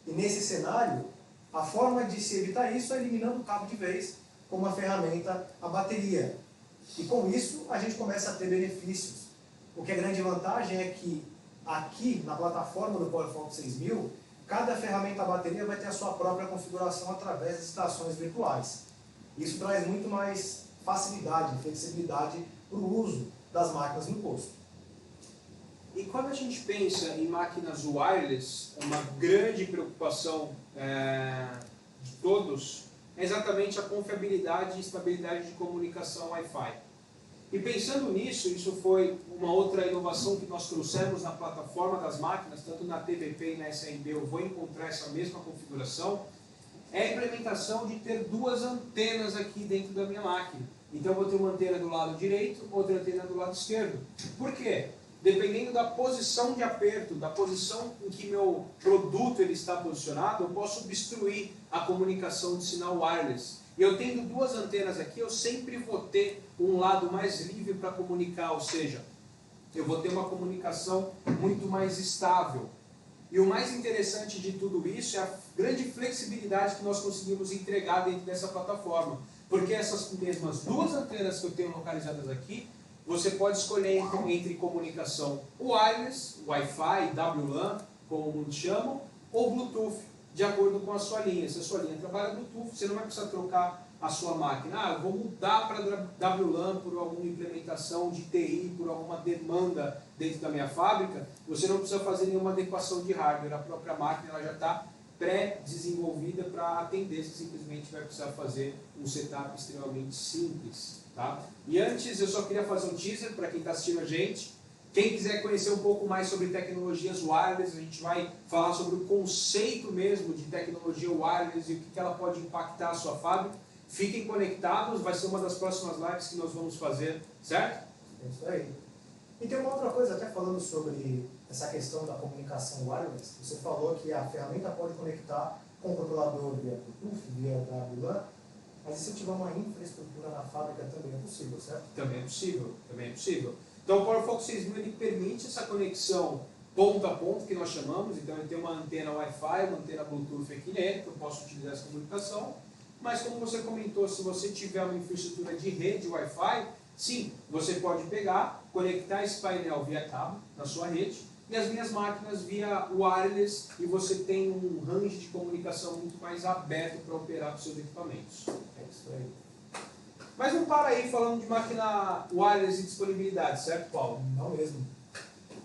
E nesse cenário, a forma de se evitar isso é eliminando o cabo de vez, com uma ferramenta, a bateria. E com isso, a gente começa a ter benefícios. O que é grande vantagem é que, aqui na plataforma do PowerFox 6000, cada ferramenta a bateria vai ter a sua própria configuração através das estações virtuais. Isso traz muito mais facilidade, flexibilidade para o uso das máquinas no posto. E quando a gente pensa em máquinas wireless, uma grande preocupação de todos é exatamente a confiabilidade e estabilidade de comunicação Wi-Fi. E pensando nisso, isso foi uma outra inovação que nós trouxemos na plataforma das máquinas, tanto na TBP e na SRB eu vou encontrar essa mesma configuração, é a implementação de ter duas antenas aqui dentro da minha máquina. Então eu vou ter uma antena do lado direito, outra antena do lado esquerdo. Por quê? Dependendo da posição de aperto, da posição em que meu produto ele está posicionado, eu posso obstruir a comunicação de sinal wireless. E eu tendo duas antenas aqui, eu sempre vou ter um lado mais livre para comunicar, ou seja, eu vou ter uma comunicação muito mais estável. E o mais interessante de tudo isso é a grande flexibilidade que nós conseguimos entregar dentro dessa plataforma. Porque essas mesmas duas antenas que eu tenho localizadas aqui, você pode escolher entre comunicação wireless, Wi-Fi, WLAN, como muitos chamam, ou Bluetooth, de acordo com a sua linha. Se a sua linha trabalha Bluetooth, você não vai precisar trocar a sua máquina. Eu vou mudar para WLAN por alguma implementação de TI, por alguma demanda dentro da minha fábrica. Você não precisa fazer nenhuma adequação de hardware. A própria máquina ela já está pré-desenvolvida para atender. Você simplesmente vai precisar fazer um setup extremamente simples. Tá? E antes eu só queria fazer um teaser para quem está assistindo a gente. Quem quiser conhecer um pouco mais sobre tecnologias wireless, a gente vai falar sobre o conceito mesmo de tecnologia wireless e o que ela pode impactar a sua fábrica. Fiquem conectados, vai ser uma das próximas lives que nós vamos fazer, certo? É isso aí. E tem uma outra coisa, até falando sobre essa questão da comunicação wireless, você falou que a ferramenta pode conectar com o controlador via Bluetooth, via WLAN, mas e se eu tiver uma infraestrutura na fábrica também é possível, certo? Também é possível, também é possível. Então o PowerFox 6000 ele permite essa conexão ponto a ponto que nós chamamos, então ele tem uma antena Wi-Fi, uma antena Bluetooth aqui nele, que eu posso utilizar essa comunicação, mas como você comentou, se você tiver uma infraestrutura de rede Wi-Fi, sim, você pode pegar, conectar esse painel via cabo na sua rede e as minhas máquinas via wireless e você tem um range de comunicação muito mais aberto para operar os seus equipamentos. É isso aí. Mas não para aí falando de máquina wireless e disponibilidade, certo, Paulo? Não mesmo.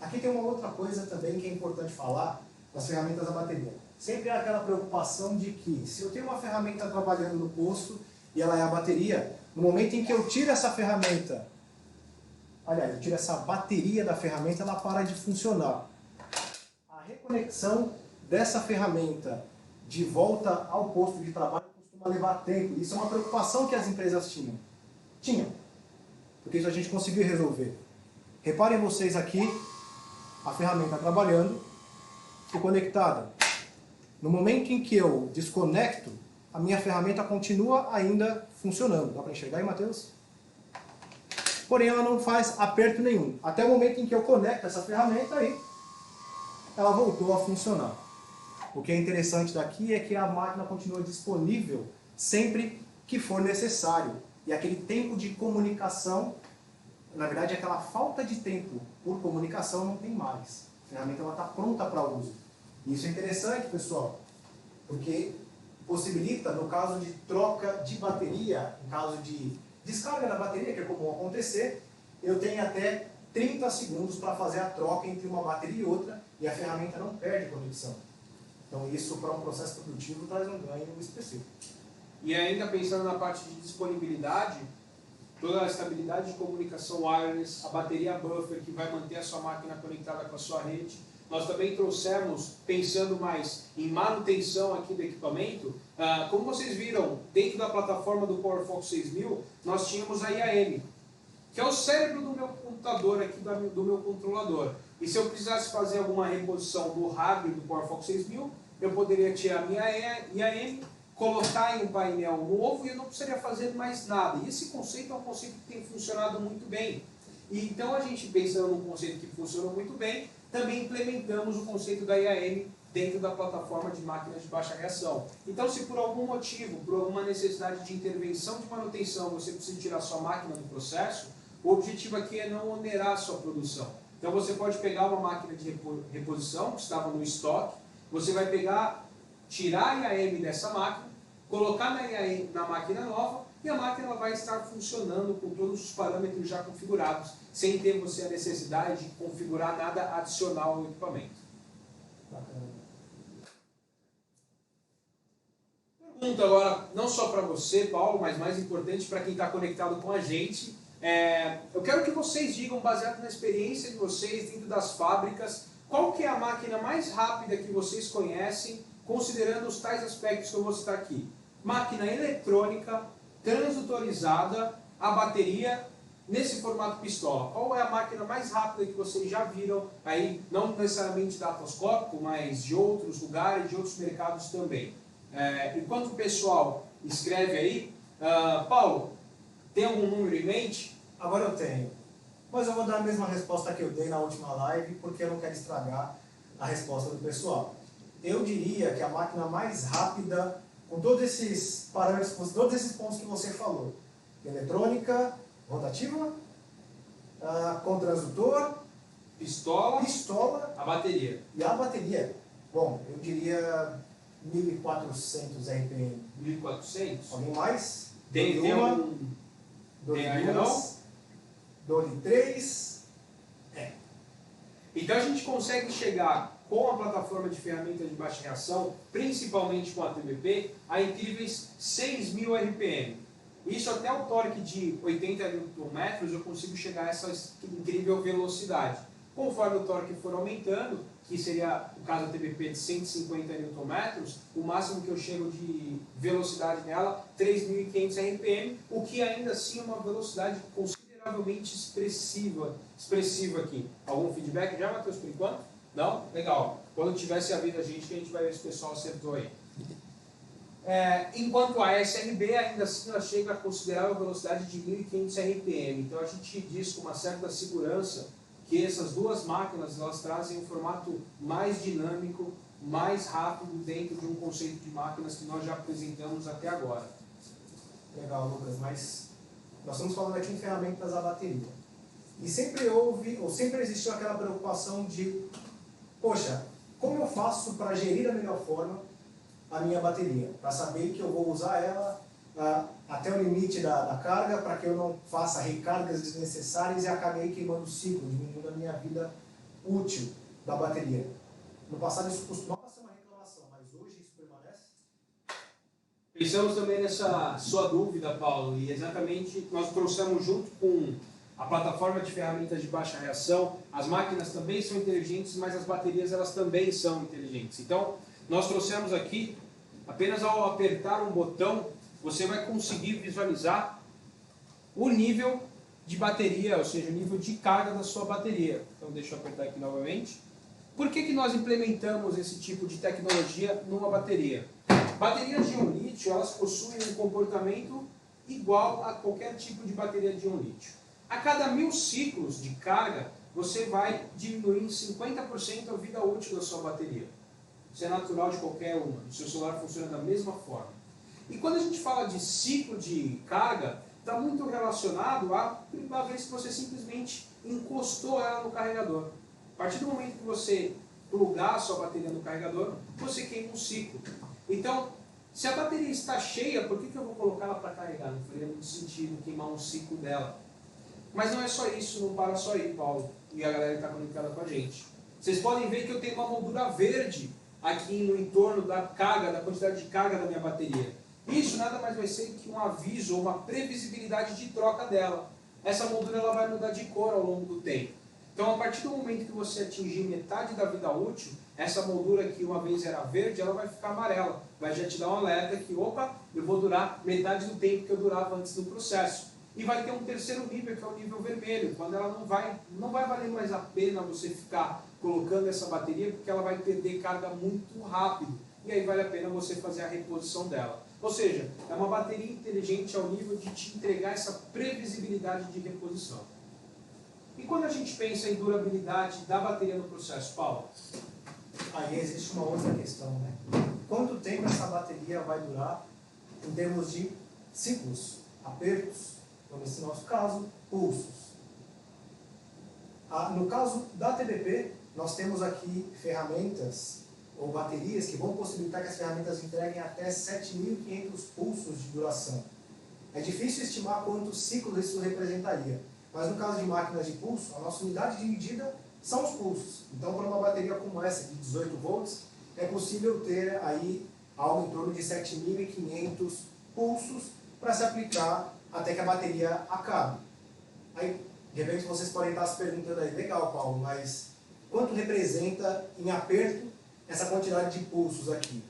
Aqui tem uma outra coisa também que é importante falar das ferramentas da bateria. Sempre há aquela preocupação de que se eu tenho uma ferramenta trabalhando no posto e ela é a bateria, no momento em que eu tiro essa ferramenta, aliás, eu tiro essa bateria da ferramenta, ela para de funcionar. A reconexão dessa ferramenta de volta ao posto de trabalho costuma levar tempo. Isso é uma preocupação que as empresas tinham, porque isso a gente conseguiu resolver. Reparem vocês aqui, a ferramenta trabalhando e conectada. No momento em que eu desconecto, a minha ferramenta continua ainda funcionando. Dá para enxergar aí, Matheus? Porém, ela não faz aperto nenhum. Até o momento em que eu conecto essa ferramenta aí, ela voltou a funcionar. O que é interessante daqui é que a máquina continua disponível sempre que for necessário. E aquele tempo de comunicação, na verdade, aquela falta de tempo por comunicação não tem mais. A ferramenta está pronta para uso. E isso é interessante, pessoal, porque possibilita, no caso de troca de bateria, no caso de descarga da bateria, que é comum acontecer, eu tenho até 30 segundos para fazer a troca entre uma bateria e outra e a ferramenta não perde conexão. Então isso para um processo produtivo traz um ganho específico. E ainda pensando na parte de disponibilidade, toda a estabilidade de comunicação wireless, a bateria buffer que vai manter a sua máquina conectada com a sua rede. Nós também trouxemos, pensando mais em manutenção aqui do equipamento, como vocês viram, dentro da plataforma do PowerFox 6000, nós tínhamos a IAM, que é o cérebro do meu computador aqui, do meu controlador. E se eu precisasse fazer alguma reposição do hardware do PowerFox 6000, eu poderia tirar a minha IAM, colocar em um painel novo e eu não precisaria fazer mais nada. E esse conceito é um conceito que tem funcionado muito bem. E então a gente, pensando num conceito que funcionou muito bem, também implementamos o conceito da IAM dentro da plataforma de máquinas de baixa reação. Então, se por algum motivo, por alguma necessidade de intervenção de manutenção, você precisa tirar sua máquina do processo, o objetivo aqui é não onerar a sua produção. Então, você pode pegar uma máquina de reposição que estava no estoque, você vai pegar, tirar a IAM dessa máquina, colocar na máquina nova, e a máquina vai estar funcionando com todos os parâmetros já configurados, sem ter você a necessidade de configurar nada adicional ao equipamento. Bacana. Pergunta agora, não só para você, Paulo, mas mais importante para quem está conectado com a gente. Eu quero que vocês digam, baseado na experiência de vocês dentro das fábricas, qual que é a máquina mais rápida que vocês conhecem, considerando os tais aspectos que eu vou citar aqui. Máquina eletrônica, transutorizada, a bateria, nesse formato pistola. Qual é a máquina mais rápida que vocês já viram, aí, não necessariamente datoscópico, mas de outros lugares, de outros mercados também? Enquanto o pessoal escreve aí, Paulo, tem algum número em mente? Agora eu tenho. Mas eu vou dar a mesma resposta que eu dei na última live, porque eu não quero estragar a resposta do pessoal. Eu diria que a máquina mais rápida, com todos esses parâmetros, com todos esses pontos que você falou, eletrônica, rotativa, com transdutor, pistola a bateria. E a bateria, bom, eu diria 1400 RPM. 1400? Alguém mais? Tem uma, tem ainda não? Dole 3. Então a gente consegue chegar com a plataforma de ferramentas de baixa reação, principalmente com a TBP, a incríveis 6.000 RPM. Isso até o torque de 80 Nm eu consigo chegar a essa incrível velocidade. Conforme o torque for aumentando, que seria o caso da TBP de 150 Nm, o máximo que eu chego de velocidade nela, 3.500 RPM, o que ainda assim é uma velocidade consideravelmente expressiva aqui. Algum feedback já, Matheus, por enquanto? Não? Legal. Quando tiver, se avisa a gente que a gente vai ver se o pessoal acertou aí. Enquanto a SRB ainda assim ela chega a considerável velocidade de 1.500 RPM. Então a gente diz com uma certa segurança que essas duas máquinas elas trazem um formato mais dinâmico, mais rápido dentro de um conceito de máquinas que nós já apresentamos até agora. Legal, Lucas, mas nós estamos falando aqui em ferramentas à bateria. E sempre houve, ou sempre existiu aquela preocupação de, poxa, como eu faço para gerir da melhor forma a minha bateria? Para saber que eu vou usar ela até o limite da carga, para que eu não faça recargas desnecessárias e acabe aí queimando o ciclo, diminuindo a minha vida útil da bateria. No passado isso costumava ser uma reclamação, mas hoje isso permanece? Pensamos também nessa sua dúvida, Paulo, e exatamente nós trouxemos junto com a plataforma de ferramentas de baixa reação, as máquinas também são inteligentes, mas as baterias elas também são inteligentes. Então, nós trouxemos aqui, apenas ao apertar um botão, você vai conseguir visualizar o nível de bateria, ou seja, o nível de carga da sua bateria. Então, deixa eu apertar aqui novamente. Por que nós implementamos esse tipo de tecnologia numa bateria? Baterias de íon lítio, elas possuem um comportamento igual a qualquer tipo de bateria de íon lítio. A cada 1000 ciclos de carga, você vai diminuir em 50% a vida útil da sua bateria. Isso é natural de qualquer uma. O seu celular funciona da mesma forma. E quando a gente fala de ciclo de carga, está muito relacionado a uma vez que você simplesmente encostou ela no carregador. A partir do momento que você plugar a sua bateria no carregador, você queima um ciclo. Então, se a bateria está cheia, por que eu vou colocar ela para carregar? Não faria muito sentido queimar um ciclo dela. Mas não é só isso, não para só aí, Paulo, e a galera que está conectada com a gente. Vocês podem ver que eu tenho uma moldura verde aqui no entorno da carga, da quantidade de carga da minha bateria. Isso nada mais vai ser que um aviso ou uma previsibilidade de troca dela. Essa moldura ela vai mudar de cor ao longo do tempo. Então, a partir do momento que você atingir metade da vida útil, essa moldura que uma vez era verde, ela vai ficar amarela. Vai já te dar um alerta que, opa, eu vou durar metade do tempo que eu durava antes do processo. E vai ter um terceiro nível, que é o nível vermelho, quando ela não vai valer mais a pena você ficar colocando essa bateria, porque ela vai perder carga muito rápido. E aí vale a pena você fazer a reposição dela. Ou seja, é uma bateria inteligente ao nível de te entregar essa previsibilidade de reposição. E quando a gente pensa em durabilidade da bateria no processo, Paulo? Aí existe uma outra questão, né? Quanto tempo essa bateria vai durar em termos de ciclos, apertos, ou nesse nosso caso, pulsos? No caso da TBP, nós temos aqui ferramentas ou baterias que vão possibilitar que as ferramentas entreguem até 7.500 pulsos de duração. É difícil estimar quantos ciclos isso representaria, mas no caso de máquinas de pulso, a nossa unidade de medida são os pulsos. Então, para uma bateria como essa, de 18 volts, é possível ter aí algo em torno de 7.500 pulsos para se aplicar até que a bateria acabe. Aí, de repente, vocês podem estar se perguntando aí, legal, Paulo, mas quanto representa em aperto essa quantidade de pulsos aqui?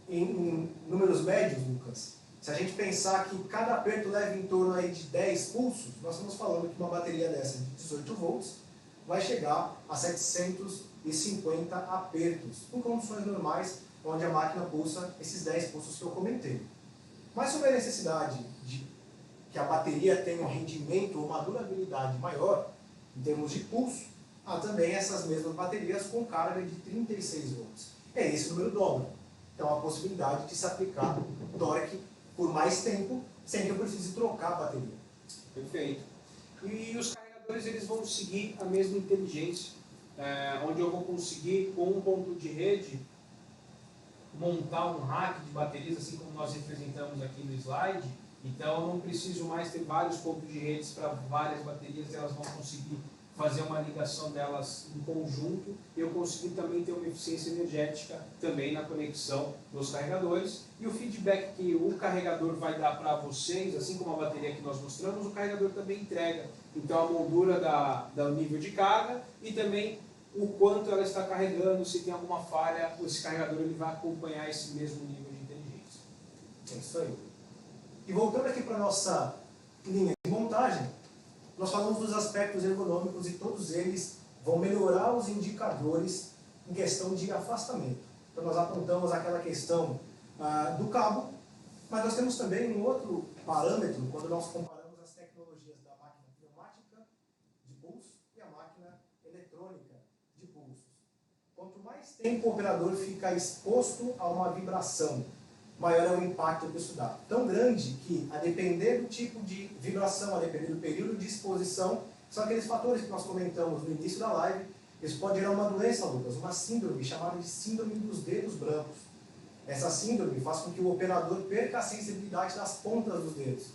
Em números médios, Lucas, se a gente pensar que cada aperto leva em torno aí de 10 pulsos, nós estamos falando que uma bateria dessa de 18 volts vai chegar a 750 apertos, em condições normais, onde a máquina pulsa esses 10 pulsos que eu comentei. Mas sobre a necessidade de que a bateria tenha um rendimento ou uma durabilidade maior, em termos de pulso, há também essas mesmas baterias com carga de 36 volts. É esse o número dobro. Então, a possibilidade de se aplicar torque por mais tempo, sem que eu precise trocar a bateria. Perfeito. E os carregadores eles vão seguir a mesma inteligência, onde eu vou conseguir, com um ponto de rede, montar um rack de baterias, assim como nós representamos aqui no slide. Então, eu não preciso mais ter vários pontos de redes para várias baterias, elas vão conseguir fazer uma ligação delas em conjunto, e eu consegui também ter uma eficiência energética também na conexão dos carregadores, e o feedback que o carregador vai dar para vocês, assim como a bateria que nós mostramos, o carregador também entrega. Então a moldura do nível de carga e também o quanto ela está carregando, se tem alguma falha, esse carregador ele vai acompanhar esse mesmo nível de inteligência. É isso aí. E voltando aqui para a nossa linha de montagem, nós falamos dos aspectos ergonômicos e todos eles vão melhorar os indicadores em questão de afastamento. Então nós apontamos aquela questão do cabo, mas nós temos também um outro parâmetro quando nós comparamos as tecnologias da máquina pneumática de pulso e a máquina eletrônica de pulsos. Quanto mais tempo o operador fica exposto a uma vibração maior é o impacto que isso dá. Tão grande que, a depender do tipo de vibração, a depender do período de exposição, são aqueles fatores que nós comentamos no início da live, isso pode gerar uma doença, Lucas, uma síndrome chamada de síndrome dos dedos brancos. Essa síndrome faz com que o operador perca a sensibilidade das pontas dos dedos.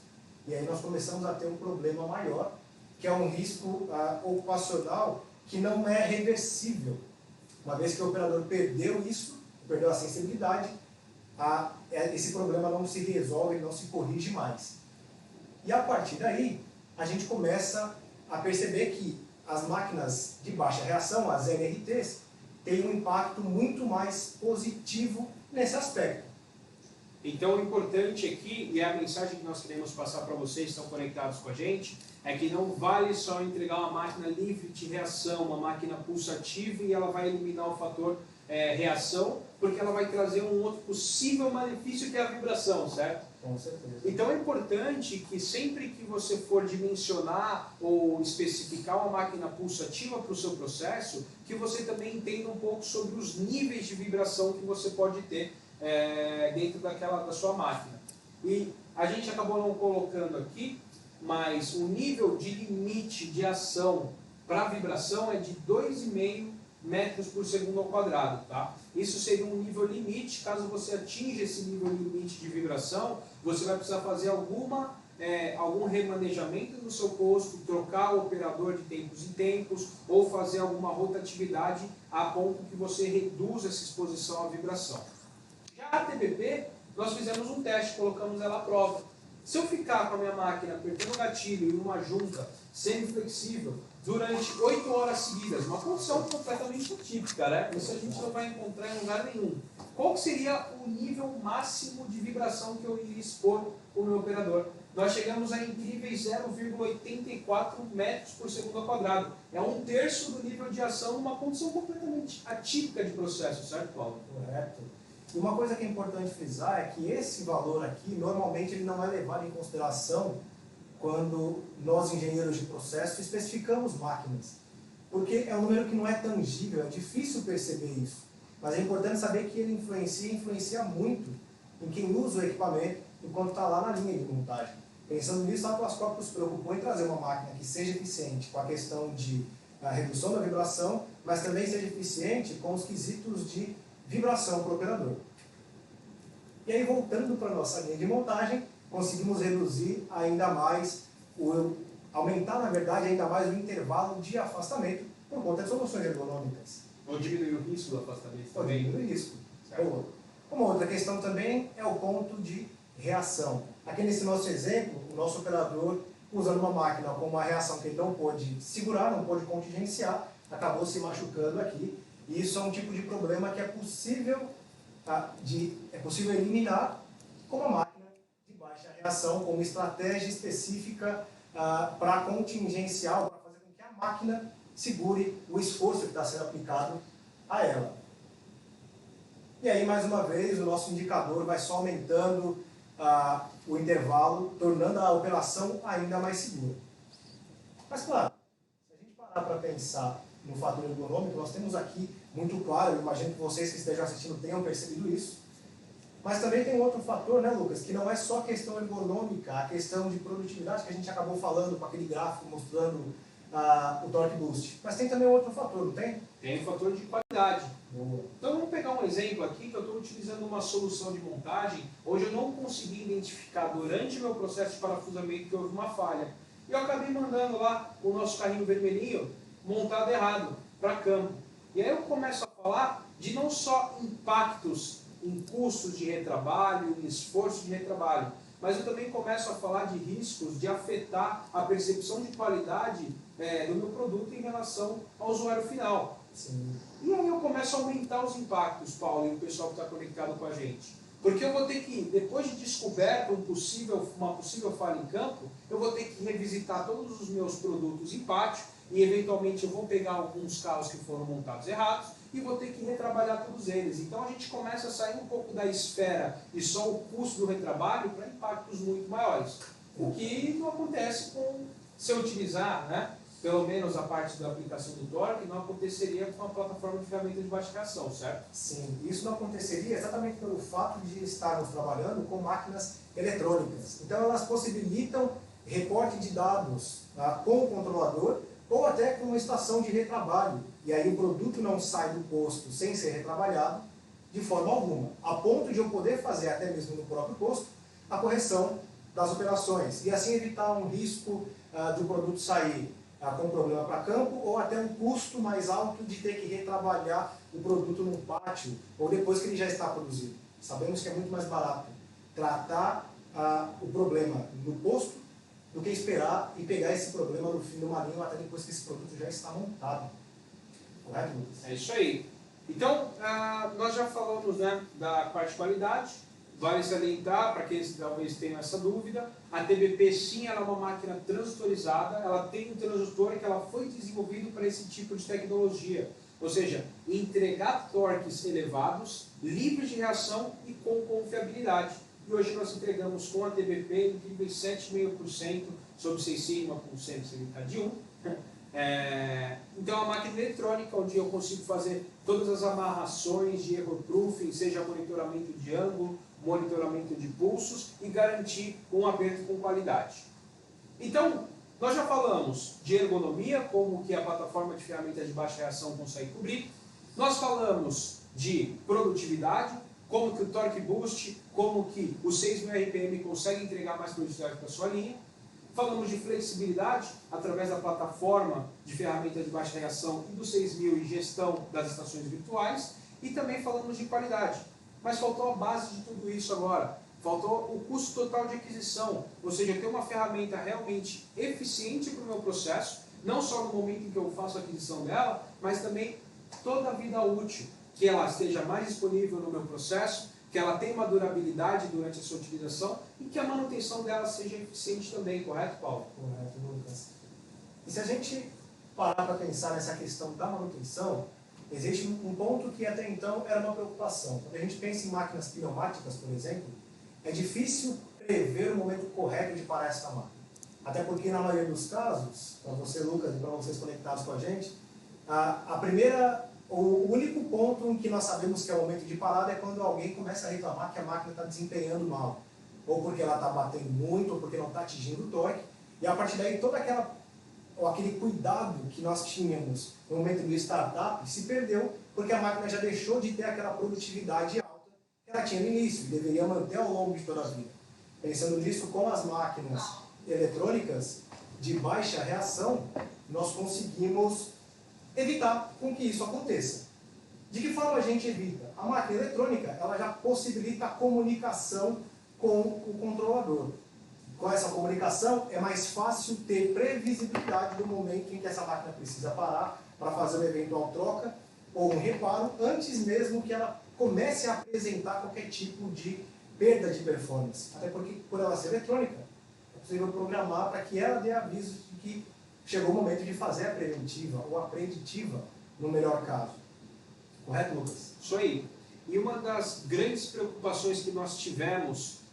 E aí nós começamos a ter um problema maior, que é um risco ocupacional que não é reversível. Uma vez que o operador perdeu isso, perdeu a sensibilidade, esse problema não se resolve, não se corrige mais. E a partir daí, a gente começa a perceber que as máquinas de baixa reação, as NRTs, têm um impacto muito mais positivo nesse aspecto. Então, o importante aqui, e a mensagem que nós queremos passar para vocês que estão conectados com a gente, é que não vale só entregar uma máquina livre de reação, uma máquina pulsativa, e ela vai eliminar o fator reação, porque ela vai trazer um outro possível malefício, que é a vibração, certo? Com certeza. Então é importante que sempre que você for dimensionar ou especificar uma máquina pulsativa para o seu processo, que você também entenda um pouco sobre os níveis de vibração que você pode ter dentro da sua máquina. E a gente acabou não colocando aqui, mas o nível de limite de ação para vibração é de 2,5 metros por segundo ao quadrado, tá? Isso seria um nível limite. Caso você atinja esse nível limite de vibração, você vai precisar fazer algum remanejamento no seu posto, trocar o operador de tempos em tempos, ou fazer alguma rotatividade a ponto que você reduza essa exposição à vibração. Já a TBP, nós fizemos um teste, colocamos ela à prova. Se eu ficar com a minha máquina apertando o gatilho em uma junta semiflexível durante 8 horas seguidas, uma condição completamente atípica, né? Isso a gente não vai encontrar em lugar nenhum. Qual seria o nível máximo de vibração que eu iria expor o meu operador? Nós chegamos a incríveis 0,84 metros por segundo ao quadrado. É 1/3 do nível de ação numa condição completamente atípica de processo, certo, Paulo? Correto. E uma coisa que é importante frisar é que esse valor aqui, normalmente, ele não é levado em consideração quando nós, engenheiros de processo, especificamos máquinas. Porque é um número que não é tangível, é difícil perceber isso. Mas é importante saber que ele influencia muito em quem usa o equipamento enquanto está lá na linha de montagem. Pensando nisso, a Atlas Copco se preocupou em trazer uma máquina que seja eficiente com a questão de redução da vibração, mas também seja eficiente com os quesitos de vibração para o operador. E aí, voltando para a nossa linha de montagem, conseguimos reduzir ainda mais, aumentar, na verdade, ainda mais o intervalo de afastamento por conta de soluções ergonômicas. Ou diminuir o risco do afastamento Ou também. diminuir o risco. Uma outra questão também é o ponto de reação. Aqui nesse nosso exemplo, o nosso operador, usando uma máquina com uma reação que ele não pôde segurar, não pôde contingenciar, acabou se machucando aqui. E isso é um tipo de problema que é possível eliminar com uma máquina de baixa reação, com uma estratégia específica para contingenciar, para fazer com que a máquina segure o esforço que está sendo aplicado a ela. E aí, mais uma vez, o nosso indicador vai só aumentando o intervalo, tornando a operação ainda mais segura. Mas, claro, se a gente parar para pensar no fator ergonômico, nós temos aqui muito claro, eu imagino que vocês que estejam assistindo tenham percebido isso, mas também tem outro fator, né, Lucas, que não é só a questão ergonômica, a questão de produtividade que a gente acabou falando com aquele gráfico mostrando o torque boost, mas tem também outro fator, não tem? Tem um fator de qualidade. Boa. Então vamos pegar um exemplo aqui que eu estou utilizando uma solução de montagem. Hoje eu não consegui identificar durante o meu processo de parafusamento que houve uma falha. E eu acabei mandando lá o nosso carrinho vermelhinho montado errado para campo. E aí eu começo a falar de não só impactos em custos de retrabalho, em esforço de retrabalho, mas eu também começo a falar de riscos de afetar a percepção de qualidade do meu produto em relação ao usuário final. Sim. E aí eu começo a aumentar os impactos, Paulo, e o pessoal que está conectado com a gente. Porque eu vou ter que, depois de descoberto uma possível falha em campo, eu vou ter que revisitar todos os meus produtos em pátio e eventualmente eu vou pegar alguns carros que foram montados errados e vou ter que retrabalhar todos eles. Então a gente começa a sair um pouco da esfera de só o custo do retrabalho para impactos muito maiores. O que não acontece se eu utilizar, né, pelo menos a parte da aplicação do torque, não aconteceria com a plataforma de ferramenta de baixa reação, certo? Sim, isso não aconteceria exatamente pelo fato de estarmos trabalhando com máquinas eletrônicas. Então elas possibilitam reporte de dados com o controlador ou até com uma estação de retrabalho. E aí o produto não sai do posto sem ser retrabalhado de forma alguma, a ponto de eu poder fazer até mesmo no próprio posto a correção das operações e assim evitar um risco de o produto sair com problema para campo ou até um custo mais alto de ter que retrabalhar o produto num pátio ou depois que ele já está produzido. Sabemos que é muito mais barato tratar o problema no posto do que esperar e pegar esse problema no fim do marinho até depois que esse produto já está montado. Correto, Lucas? É isso aí. Então, nós já falamos, né, da parte de qualidade. Vale salientar, para quem talvez tenham essa dúvida, a TBP sim, ela é uma máquina transistorizada, ela tem um transistor que ela foi desenvolvido para esse tipo de tecnologia. Ou seja, entregar torques elevados, livres de reação e com confiabilidade. E hoje nós entregamos com a TBP incrível 7,5% sobre 6 sigma com 170 de 1. Então é uma máquina eletrônica onde eu consigo fazer todas as amarrações de error proofing, seja monitoramento de ângulo, monitoramento de pulsos e garantir um aperto com qualidade. Então, nós já falamos de ergonomia, como que a plataforma de ferramentas de baixa reação consegue cobrir. Nós falamos de produtividade, como que o Torque Boost, como que o 6.000 RPM consegue entregar mais produtividade para a sua linha. Falamos de flexibilidade, através da plataforma de ferramentas de baixa reação e do 6.000 e gestão das estações virtuais. E também falamos de qualidade. Mas faltou a base de tudo isso agora. Faltou o custo total de aquisição. Ou seja, ter uma ferramenta realmente eficiente para o meu processo, não só no momento em que eu faço a aquisição dela, mas também toda a vida útil. Que ela esteja mais disponível no meu processo, que ela tenha uma durabilidade durante a sua utilização e que a manutenção dela seja eficiente também, correto, Paulo? Correto, Lucas. E se a gente parar para pensar nessa questão da manutenção, existe um ponto que até então era uma preocupação. Quando a gente pensa em máquinas pneumáticas, por exemplo, é difícil prever o momento correto de parar essa máquina. Até porque, na maioria dos casos, para você, Lucas, e para vocês conectados com a gente, o único ponto em que nós sabemos que é o momento de parada é quando alguém começa a reclamar que a máquina está desempenhando mal. Ou porque ela está batendo muito, ou porque não está atingindo o torque. E a partir daí, aquele cuidado que nós tínhamos no momento do startup se perdeu, porque a máquina já deixou de ter aquela produtividade alta que ela tinha no início, e deveria manter ao longo de toda a vida. Pensando nisso, com as máquinas eletrônicas de baixa reação, nós conseguimos evitar com que isso aconteça. De que forma a gente evita? A máquina eletrônica ela já possibilita a comunicação com o controlador. Com essa comunicação é mais fácil ter previsibilidade do momento em que essa máquina precisa parar para fazer uma eventual troca ou um reparo, antes mesmo que ela comece a apresentar qualquer tipo de perda de performance. Até porque, por ela ser eletrônica, é possível programar para que ela dê aviso de que chegou o momento de fazer a preventiva ou a preditiva, no melhor caso. Correto, Lucas? Isso aí. E uma das grandes preocupações que nós tivemos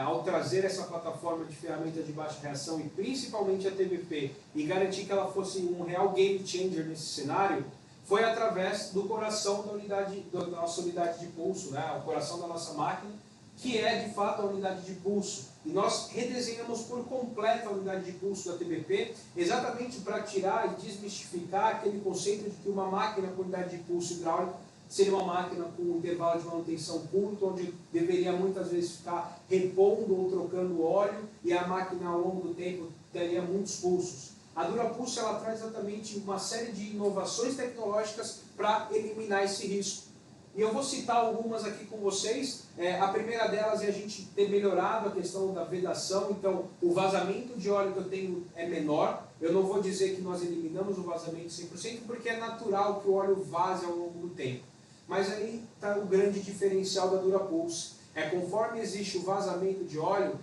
ao trazer essa plataforma de ferramenta de baixa reação e principalmente a TBP e garantir que ela fosse um real game changer nesse cenário, foi através do coração da nossa unidade de pulso, né? O coração da nossa máquina, que é de fato a unidade de pulso. E nós redesenhamos por completo a unidade de pulso da TBP, exatamente para tirar e desmistificar aquele conceito de que uma máquina com unidade de pulso hidráulico seria uma máquina com um intervalo de manutenção curto, onde deveria muitas vezes ficar repondo ou trocando óleo, e a máquina ao longo do tempo teria muitos pulsos. A Durapulse ela traz exatamente uma série de inovações tecnológicas para eliminar esse risco. E eu vou citar algumas aqui com vocês. A primeira delas é a gente ter melhorado a questão da vedação. Então, o vazamento de óleo que eu tenho é menor. Eu não vou dizer que nós eliminamos o vazamento 100%, porque é natural que o óleo vaze ao longo do tempo. Mas aí está o grande diferencial da Durapulse. Conforme existe o vazamento de óleo,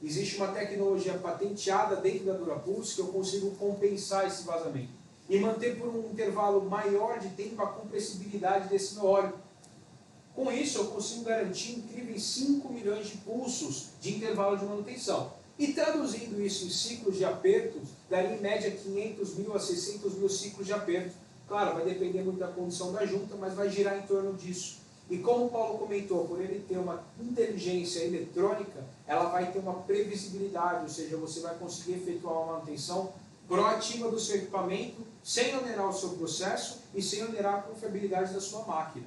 existe uma tecnologia patenteada dentro da Durapulse que eu consigo compensar esse vazamento e manter por um intervalo maior de tempo a compressibilidade desse meu óleo. Com isso, eu consigo garantir incríveis 5 milhões de pulsos de intervalo de manutenção. E traduzindo isso em ciclos de apertos, daria em média 500 mil a 600 mil ciclos de aperto. Claro, vai depender muito da condição da junta, mas vai girar em torno disso. E como o Paulo comentou, por ele ter uma inteligência eletrônica, ela vai ter uma previsibilidade, ou seja, você vai conseguir efetuar uma manutenção proativa do seu equipamento, sem onerar o seu processo e sem onerar a confiabilidade da sua máquina.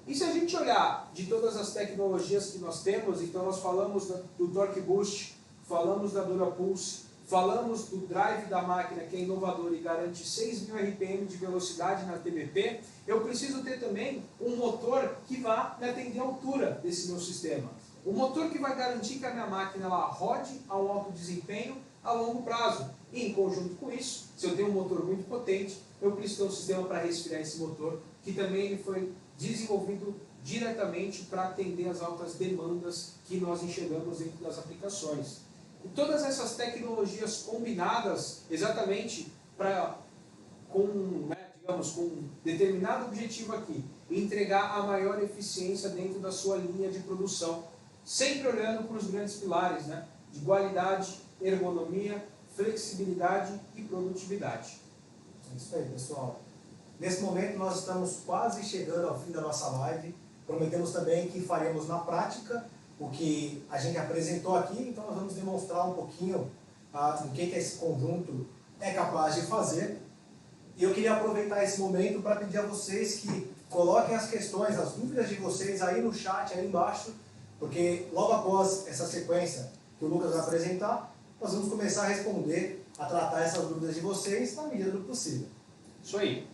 E se a gente olhar de todas as tecnologias que nós temos, então nós falamos do Torque Boost, falamos da Durapulse, falamos do drive da máquina, que é inovador e garante 6.000 RPM de velocidade na TBP, eu preciso ter também um motor que vá me atender a altura desse meu sistema. Um motor que vai garantir que a minha máquina ela rode a um alto desempenho a longo prazo. E em conjunto com isso, se eu tenho um motor muito potente, eu preciso ter um sistema para resfriar esse motor, que também ele foi desenvolvido diretamente para atender as altas demandas que nós enxergamos dentro das aplicações. E todas essas tecnologias combinadas exatamente com um determinado objetivo aqui, entregar a maior eficiência dentro da sua linha de produção, sempre olhando para os grandes pilares, né, de qualidade, ergonomia, flexibilidade e produtividade. É isso aí, pessoal. Nesse momento nós estamos quase chegando ao fim da nossa live. Prometemos também que faremos na prática o que a gente apresentou aqui, então nós vamos demonstrar um pouquinho do que esse conjunto é capaz de fazer. E eu queria aproveitar esse momento para pedir a vocês que coloquem as questões, as dúvidas de vocês aí no chat, aí embaixo, porque logo após essa sequência que o Lucas vai apresentar, nós vamos começar a responder, a tratar essas dúvidas de vocês na medida do possível. Isso aí.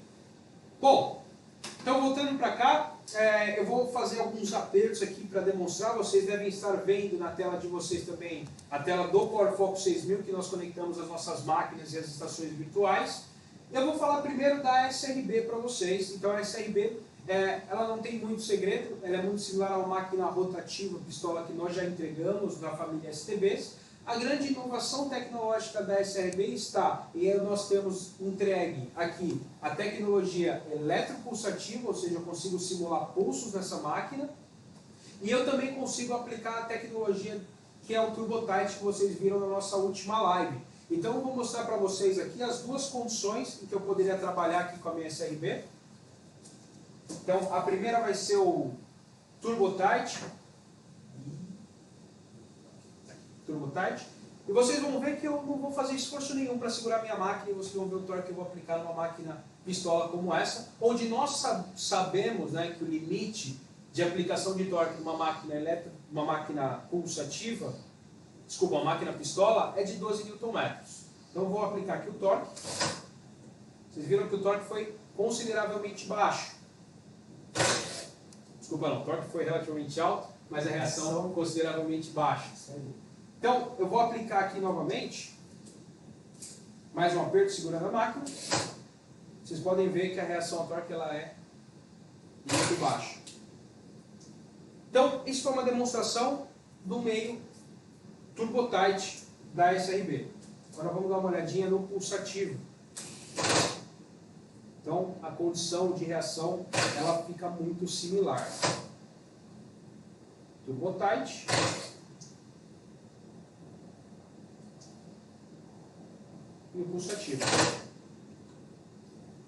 Bom, então voltando para cá, eu vou fazer alguns apertos aqui para demonstrar. Vocês devem estar vendo na tela de vocês também a tela do PowerFocus 6000, que nós conectamos as nossas máquinas e as estações virtuais. Eu vou falar primeiro da SRB para vocês. Então a SRB, ela não tem muito segredo, ela é muito similar a uma máquina rotativa pistola que nós já entregamos da família STBs. A grande inovação tecnológica da SRB está, e nós temos entregue aqui a tecnologia eletropulsativa, ou seja, eu consigo simular pulsos nessa máquina, e eu também consigo aplicar a tecnologia que é o TurboTight que vocês viram na nossa última live. Então eu vou mostrar para vocês aqui as duas condições em que eu poderia trabalhar aqui com a minha SRB. Então a primeira vai ser o TurboTight. E vocês vão ver que eu não vou fazer esforço nenhum para segurar minha máquina, e vocês vão ver o torque que eu vou aplicar numa máquina pistola como essa, onde nós sabemos, né, que o limite de aplicação de torque numa máquina elétrica, uma máquina pulsativa, uma máquina pistola, é de 12 Nm. Então eu vou aplicar aqui o torque. Vocês viram que o torque foi consideravelmente baixo. O torque foi relativamente alto, mas a reação consideravelmente baixa. Então, eu vou aplicar aqui novamente, mais um aperto segurando a máquina. Vocês podem ver que a reação ao torque ela é muito baixa. Então, isso foi uma demonstração do meio TurboTight da SRB. Agora vamos dar uma olhadinha no pulsativo. Então, a condição de reação ela fica muito similar. TurboTight. E o pulsativo.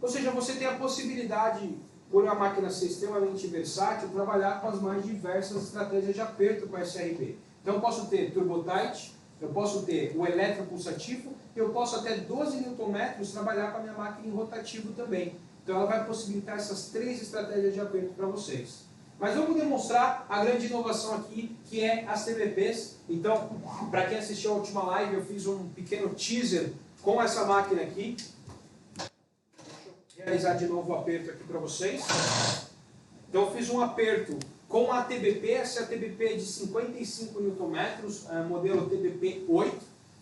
Ou seja, você tem a possibilidade, por a máquina ser extremamente versátil, trabalhar com as mais diversas estratégias de aperto com a SRB. Então eu posso ter TurboTight, eu posso ter o eletropulsativo, e eu posso até 12 Nm trabalhar com a minha máquina em rotativo também. Então ela vai possibilitar essas três estratégias de aperto para vocês. Mas vamos demonstrar a grande inovação aqui, que é as TBPs. Então, para quem assistiu a última live, eu fiz um pequeno teaser com essa máquina aqui. Deixa eu realizar de novo o aperto aqui para vocês. Então eu fiz um aperto com a TBP, essa TBP é de 55 Nm, modelo TBP 8.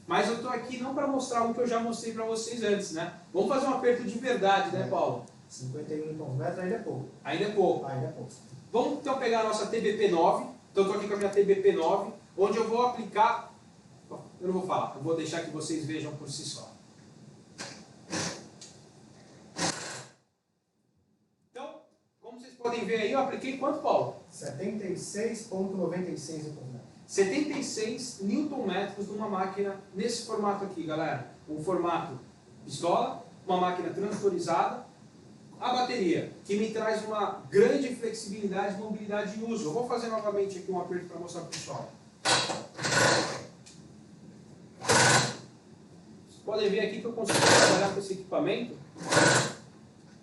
Mas eu estou aqui não para mostrar o que eu já mostrei para vocês antes, né? Vamos fazer um aperto de verdade, né, Paulo? 51 Nm ainda é pouco. Ainda é pouco. Ainda é pouco. Vamos então pegar a nossa TBP 9. Então eu estou aqui com a minha TBP 9, onde eu vou aplicar... Eu não vou falar, eu vou deixar que vocês vejam por si só. Então, como vocês podem ver aí, eu apliquei quanto, Paulo? 76,96 Nm. 76 Nm numa máquina nesse formato aqui, galera. Um formato pistola, uma máquina transtorizada, a bateria, que me traz uma grande flexibilidade e mobilidade de uso. Eu vou fazer novamente aqui um aperto para mostrar para o pessoal. Vocês podem ver aqui que eu consigo trabalhar com esse equipamento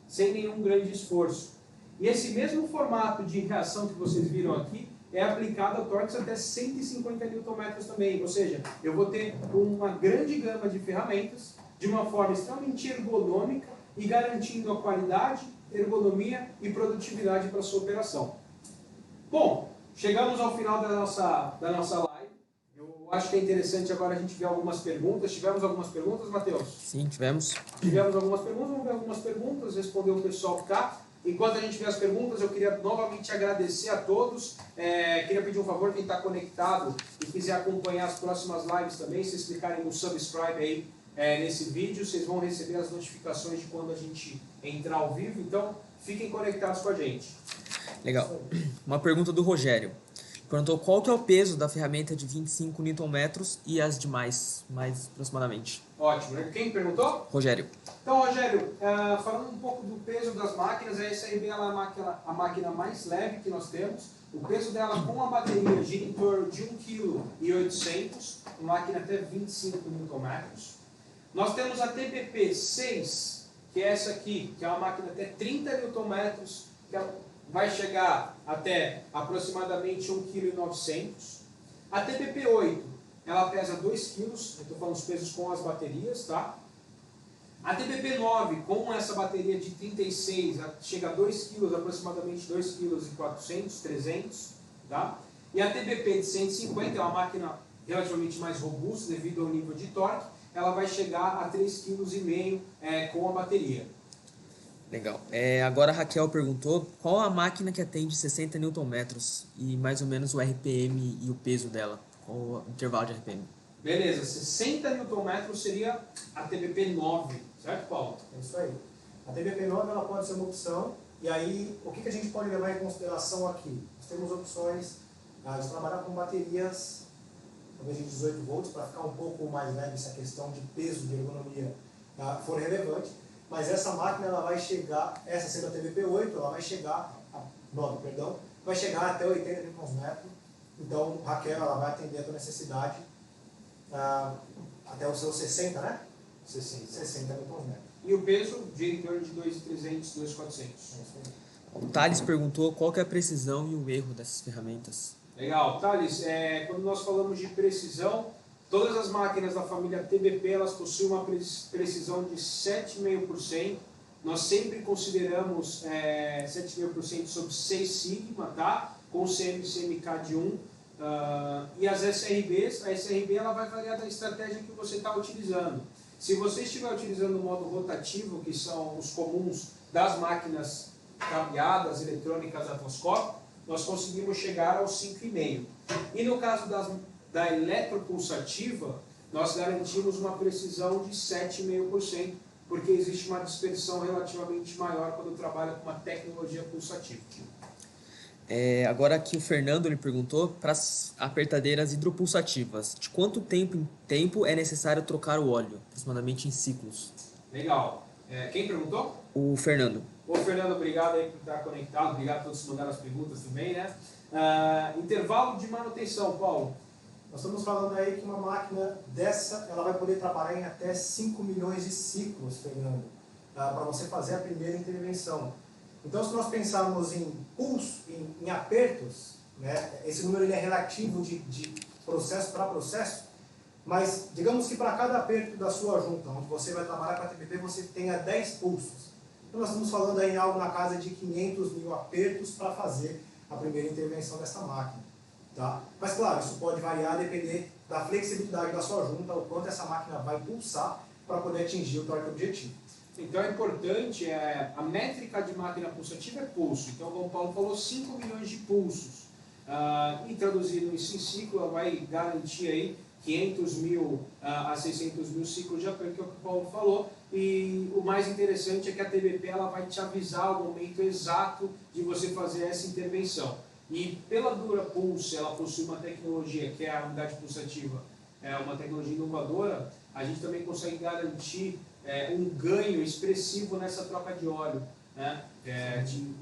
sem nenhum grande esforço. E esse mesmo formato de reação que vocês viram aqui é aplicado a torques até 150 Nm também. Ou seja, eu vou ter uma grande gama de ferramentas de uma forma extremamente ergonômica e garantindo a qualidade, ergonomia e produtividade para a sua operação. Bom, chegamos ao final da nossa live. Eu acho que é interessante agora a gente ver algumas perguntas. Tivemos algumas perguntas, Matheus? Sim, tivemos. Tivemos algumas perguntas, vamos ver algumas perguntas, responder o pessoal que está. Enquanto a gente vê as perguntas, eu queria novamente agradecer a todos. Queria pedir um favor, quem está conectado e quiser acompanhar as próximas lives também, se clicarem no subscribe aí nesse vídeo, vocês vão receber as notificações de quando a gente entrar ao vivo. Então, fiquem conectados com a gente. Legal. Uma pergunta do Rogério. Perguntou qual que é o peso da ferramenta de 25 Nm e as demais, mais aproximadamente. Ótimo. Quem perguntou? Rogério. Então, Rogério, falando um pouco do peso das máquinas, a SRB ela é a máquina mais leve que nós temos. O peso dela com a bateria gira em torno de 1,8 kg, uma máquina até 25 Nm. Nós temos a TPP-6, que é essa aqui, que é uma máquina até 30 Nm, que vai chegar até aproximadamente 1,9 kg. A TPP-8, ela pesa 2 kg, eu estou falando os pesos com as baterias, tá? A TPP-9, com essa bateria de 36, chega a 2 kg, aproximadamente 2,4 kg, 300, tá? E a TPP de 150 é uma máquina relativamente mais robusta devido ao nível de torque, ela vai chegar a 3,5 kg com a bateria. Legal. Agora a Raquel perguntou qual a máquina que atende 60 Nm e mais ou menos o RPM e o peso dela. Qual o intervalo de RPM? Beleza, 60 Nm seria a TPP-9, certo, Paulo? É isso aí. A TPP-9 ela pode ser uma opção, e aí o que a gente pode levar em consideração aqui? Nós temos opções de trabalhar com baterias talvez de 18 volts, para ficar um pouco mais leve se a questão de peso, de ergonomia for relevante. Mas essa máquina ela vai chegar, essa sendo a TPP-8, ela vai chegar, vai chegar até 80 Nm. Então, Raquel, ela vai atender a tua necessidade até os seus 60, né? 60 Nm. E o peso gira em torno de 2.300, 2.400. O Thales perguntou qual que é a precisão e o erro dessas ferramentas. Legal. Thales, quando nós falamos de precisão, todas as máquinas da família TBP elas possuem uma precisão de 7,5%. Nós sempre consideramos 7,5% sobre 6 sigma, tá? Com CM e CMK de 1. E as SRBs, a SRB ela vai variar da estratégia que você está utilizando. Se você estiver utilizando o modo rotativo, que são os comuns das máquinas cabeadas, eletrônicas, atmoscópicas, nós conseguimos chegar aos 5,5. E no caso da eletropulsativa, nós garantimos uma precisão de 7,5%, porque existe uma dispersão relativamente maior quando trabalha com uma tecnologia pulsativa. Agora aqui o Fernando lhe perguntou para as apertadeiras hidropulsativas, de quanto tempo é necessário trocar o óleo, aproximadamente em ciclos? Legal. Quem perguntou? O Fernando. Ô Fernando, obrigado aí por estar conectado, obrigado a todos que mandaram as perguntas também, né? Intervalo de manutenção, Paulo. Nós estamos falando aí que uma máquina dessa, ela vai poder trabalhar em até 5 milhões de ciclos, Fernando, para você fazer a primeira intervenção. Então, se nós pensarmos em pulso, em apertos, né, esse número ele é relativo de processo para processo, mas digamos que para cada aperto da sua junta, onde você vai trabalhar com a TPP, você tenha 10 pulsos. Então, nós estamos falando aí em algo na casa de 500 mil apertos para fazer a primeira intervenção dessa máquina. Tá? Mas, claro, isso pode variar, depender da flexibilidade da sua junta, o quanto essa máquina vai pulsar para poder atingir o torque objetivo. Então é importante, a métrica de máquina pulsativa é pulso. Então, como o Paulo falou, 5 milhões de pulsos. E traduzindo isso em ciclo, ela vai garantir aí 500 mil a 600 mil ciclos de aperto, que é o que o Paulo falou. E o mais interessante é que a TBP ela vai te avisar o momento exato de você fazer essa intervenção. E pela Durapulse, ela possui uma tecnologia que é a unidade pulsativa, é uma tecnologia inovadora, a gente também consegue garantir um ganho expressivo nessa troca de óleo. Né?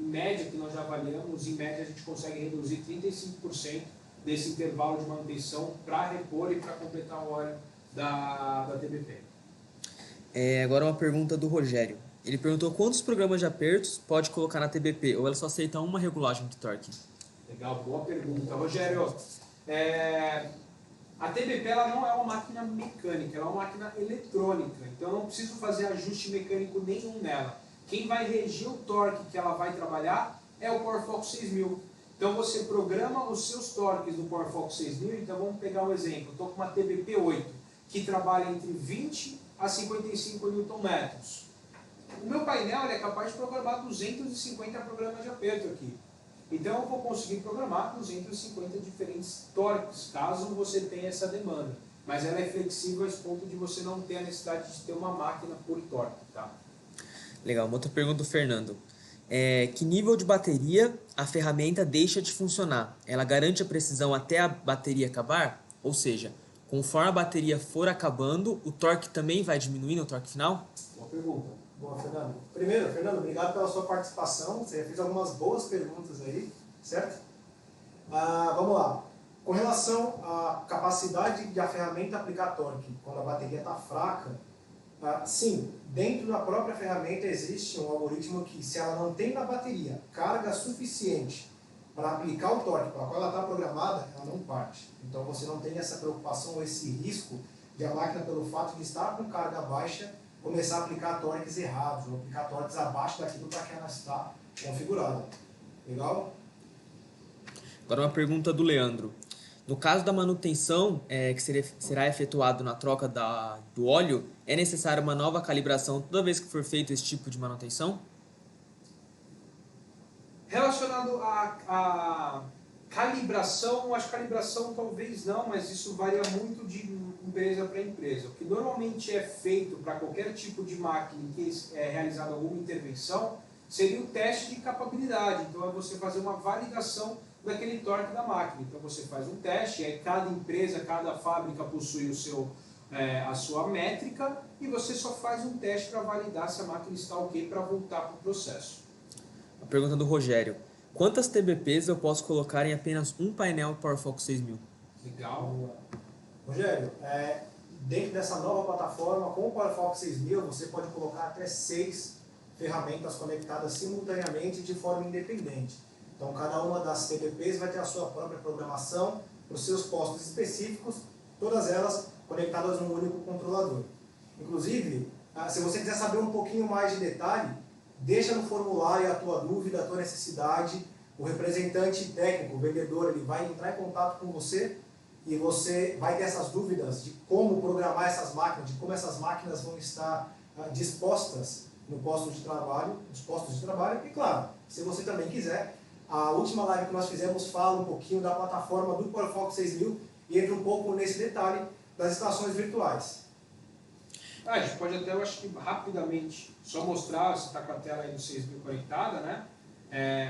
Em média, que nós já avaliamos, em média a gente consegue reduzir 35% desse intervalo de manutenção para repor e para completar o óleo da TBP. Agora uma pergunta do Rogério. Ele perguntou quantos programas de apertos pode colocar na TBP, ou ela só aceita uma regulagem de torque? Legal, boa pergunta. Rogério, a TBP ela não é uma máquina mecânica, ela é uma máquina eletrônica, então eu não preciso fazer ajuste mecânico nenhum nela. Quem vai reger o torque que ela vai trabalhar é o PowerFox 6000. Então você programa os seus torques do PowerFox 6000, então vamos pegar um exemplo, estou com uma TBP 8, que trabalha entre 20 a 55 Nm. O meu painel é capaz de programar 250 programas de aperto aqui. Então eu vou conseguir programar 250 diferentes torques, caso você tenha essa demanda. Mas ela é flexível a esse ponto de você não ter a necessidade de ter uma máquina por torque. Tá? Legal, uma outra pergunta do Fernando. Que nível de bateria a ferramenta deixa de funcionar? Ela garante a precisão até a bateria acabar? Ou seja, conforme a bateria for acabando, o torque também vai diminuindo, o torque final? Boa pergunta. Boa, Fernando. Primeiro, Fernando, obrigado pela sua participação. Você fez algumas boas perguntas aí, certo? Vamos lá. Com relação à capacidade de a ferramenta aplicar torque quando a bateria está fraca, sim, dentro da própria ferramenta existe um algoritmo que, se ela não tem na bateria carga suficiente para aplicar o torque para qual ela está programada, ela não parte. Então você não tem essa preocupação ou esse risco de a máquina, pelo fato de estar com carga baixa, começar a aplicar torques errados, ou aplicar torques abaixo daquilo para que ela está configurada. Legal? Agora uma pergunta do Leandro. No caso da manutenção que será efetuado na troca do óleo, é necessária uma nova calibração toda vez que for feito esse tipo de manutenção? Relacionado à calibração, acho que calibração talvez não, mas isso varia muito de empresa para empresa. O que normalmente é feito para qualquer tipo de máquina em que é realizada alguma intervenção seria o teste de capabilidade. Então é você fazer uma validação daquele torque da máquina. Então você faz um teste, aí cada empresa, cada fábrica possui a sua métrica e você só faz um teste para validar se a máquina está ok para voltar para o processo. A pergunta do Rogério. Quantas TBPs eu posso colocar em apenas um painel PowerFox 6000? Legal. Rogério, dentro dessa nova plataforma, com o PowerFox 6000, você pode colocar até 6 ferramentas conectadas simultaneamente de forma independente. Então, cada uma das TBPs vai ter a sua própria programação, os seus postos específicos, todas elas conectadas num único controlador. Inclusive, se você quiser saber um pouquinho mais de detalhe, deixa no formulário a tua dúvida, a tua necessidade. O representante técnico, o vendedor, ele vai entrar em contato com você e você vai ter essas dúvidas de como programar essas máquinas, de como essas máquinas vão estar dispostas nos postos de trabalho. E claro, se você também quiser, a última live que nós fizemos fala um pouquinho da plataforma do PowerFox 6000 e entra um pouco nesse detalhe das estações virtuais. A gente pode até, eu acho que rapidamente, só mostrar, você está com a tela aí do 6000 conectada, né?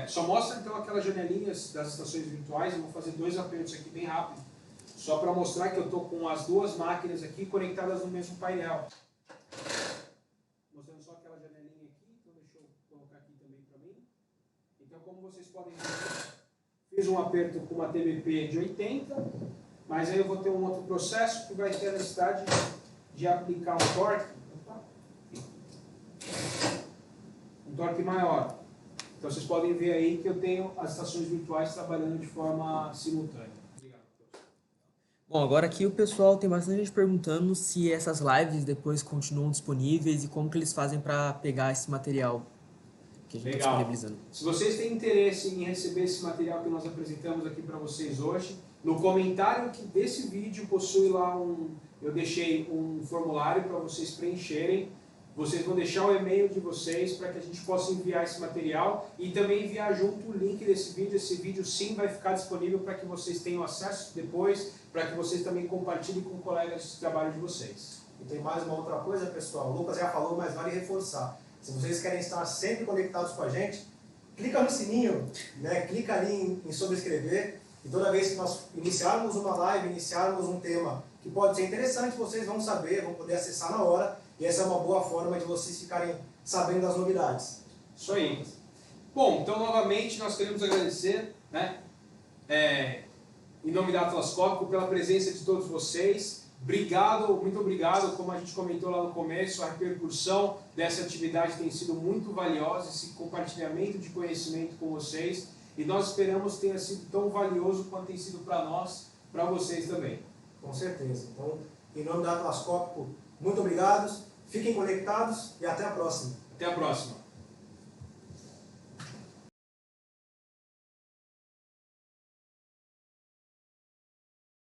Só mostra então aquelas janelinhas das estações virtuais. Eu vou fazer 2 apertos aqui bem rápido, só para mostrar que eu estou com as 2 máquinas aqui conectadas no mesmo painel. Mostrando só aquela janelinha aqui, então deixa eu colocar aqui também para mim. Então, como vocês podem ver, fiz um aperto com uma TBP de 80, mas aí eu vou ter um outro processo que vai ter a necessidade de aplicar um torque maior. Então vocês podem ver aí que eu tenho as estações virtuais trabalhando de forma simultânea. Obrigado. Bom, agora aqui o pessoal tem bastante gente perguntando se essas lives depois continuam disponíveis e como que eles fazem para pegar esse material que a gente está disponibilizando. Se vocês têm interesse em receber esse material que nós apresentamos aqui para vocês hoje, no comentário desse vídeo possui lá eu deixei um formulário para vocês preencherem. Vocês vão deixar o e-mail de vocês para que a gente possa enviar esse material e também enviar junto o link desse vídeo. Esse vídeo sim vai ficar disponível para que vocês tenham acesso depois, para que vocês também compartilhem com colegas de trabalho de vocês. E tem mais uma outra coisa, pessoal. O Lucas já falou, mas vale reforçar. Se vocês querem estar sempre conectados com a gente, clica no sininho, né? Clica ali em sobrescrever, e toda vez que nós iniciarmos uma live, iniciarmos um tema que pode ser interessante, vocês vão saber, vão poder acessar na hora, e essa é uma boa forma de vocês ficarem sabendo das novidades. Isso aí. Bom, então novamente nós queremos agradecer, né, em nome da Atlas Copco, pela presença de todos vocês. Obrigado, muito obrigado, como a gente comentou lá no começo, a repercussão dessa atividade tem sido muito valiosa, esse compartilhamento de conhecimento com vocês, e nós esperamos que tenha sido tão valioso quanto tem sido para nós, para vocês também. Com certeza. Então, em nome da Atlas Copco, muito obrigado, fiquem conectados e até a próxima. Até a próxima.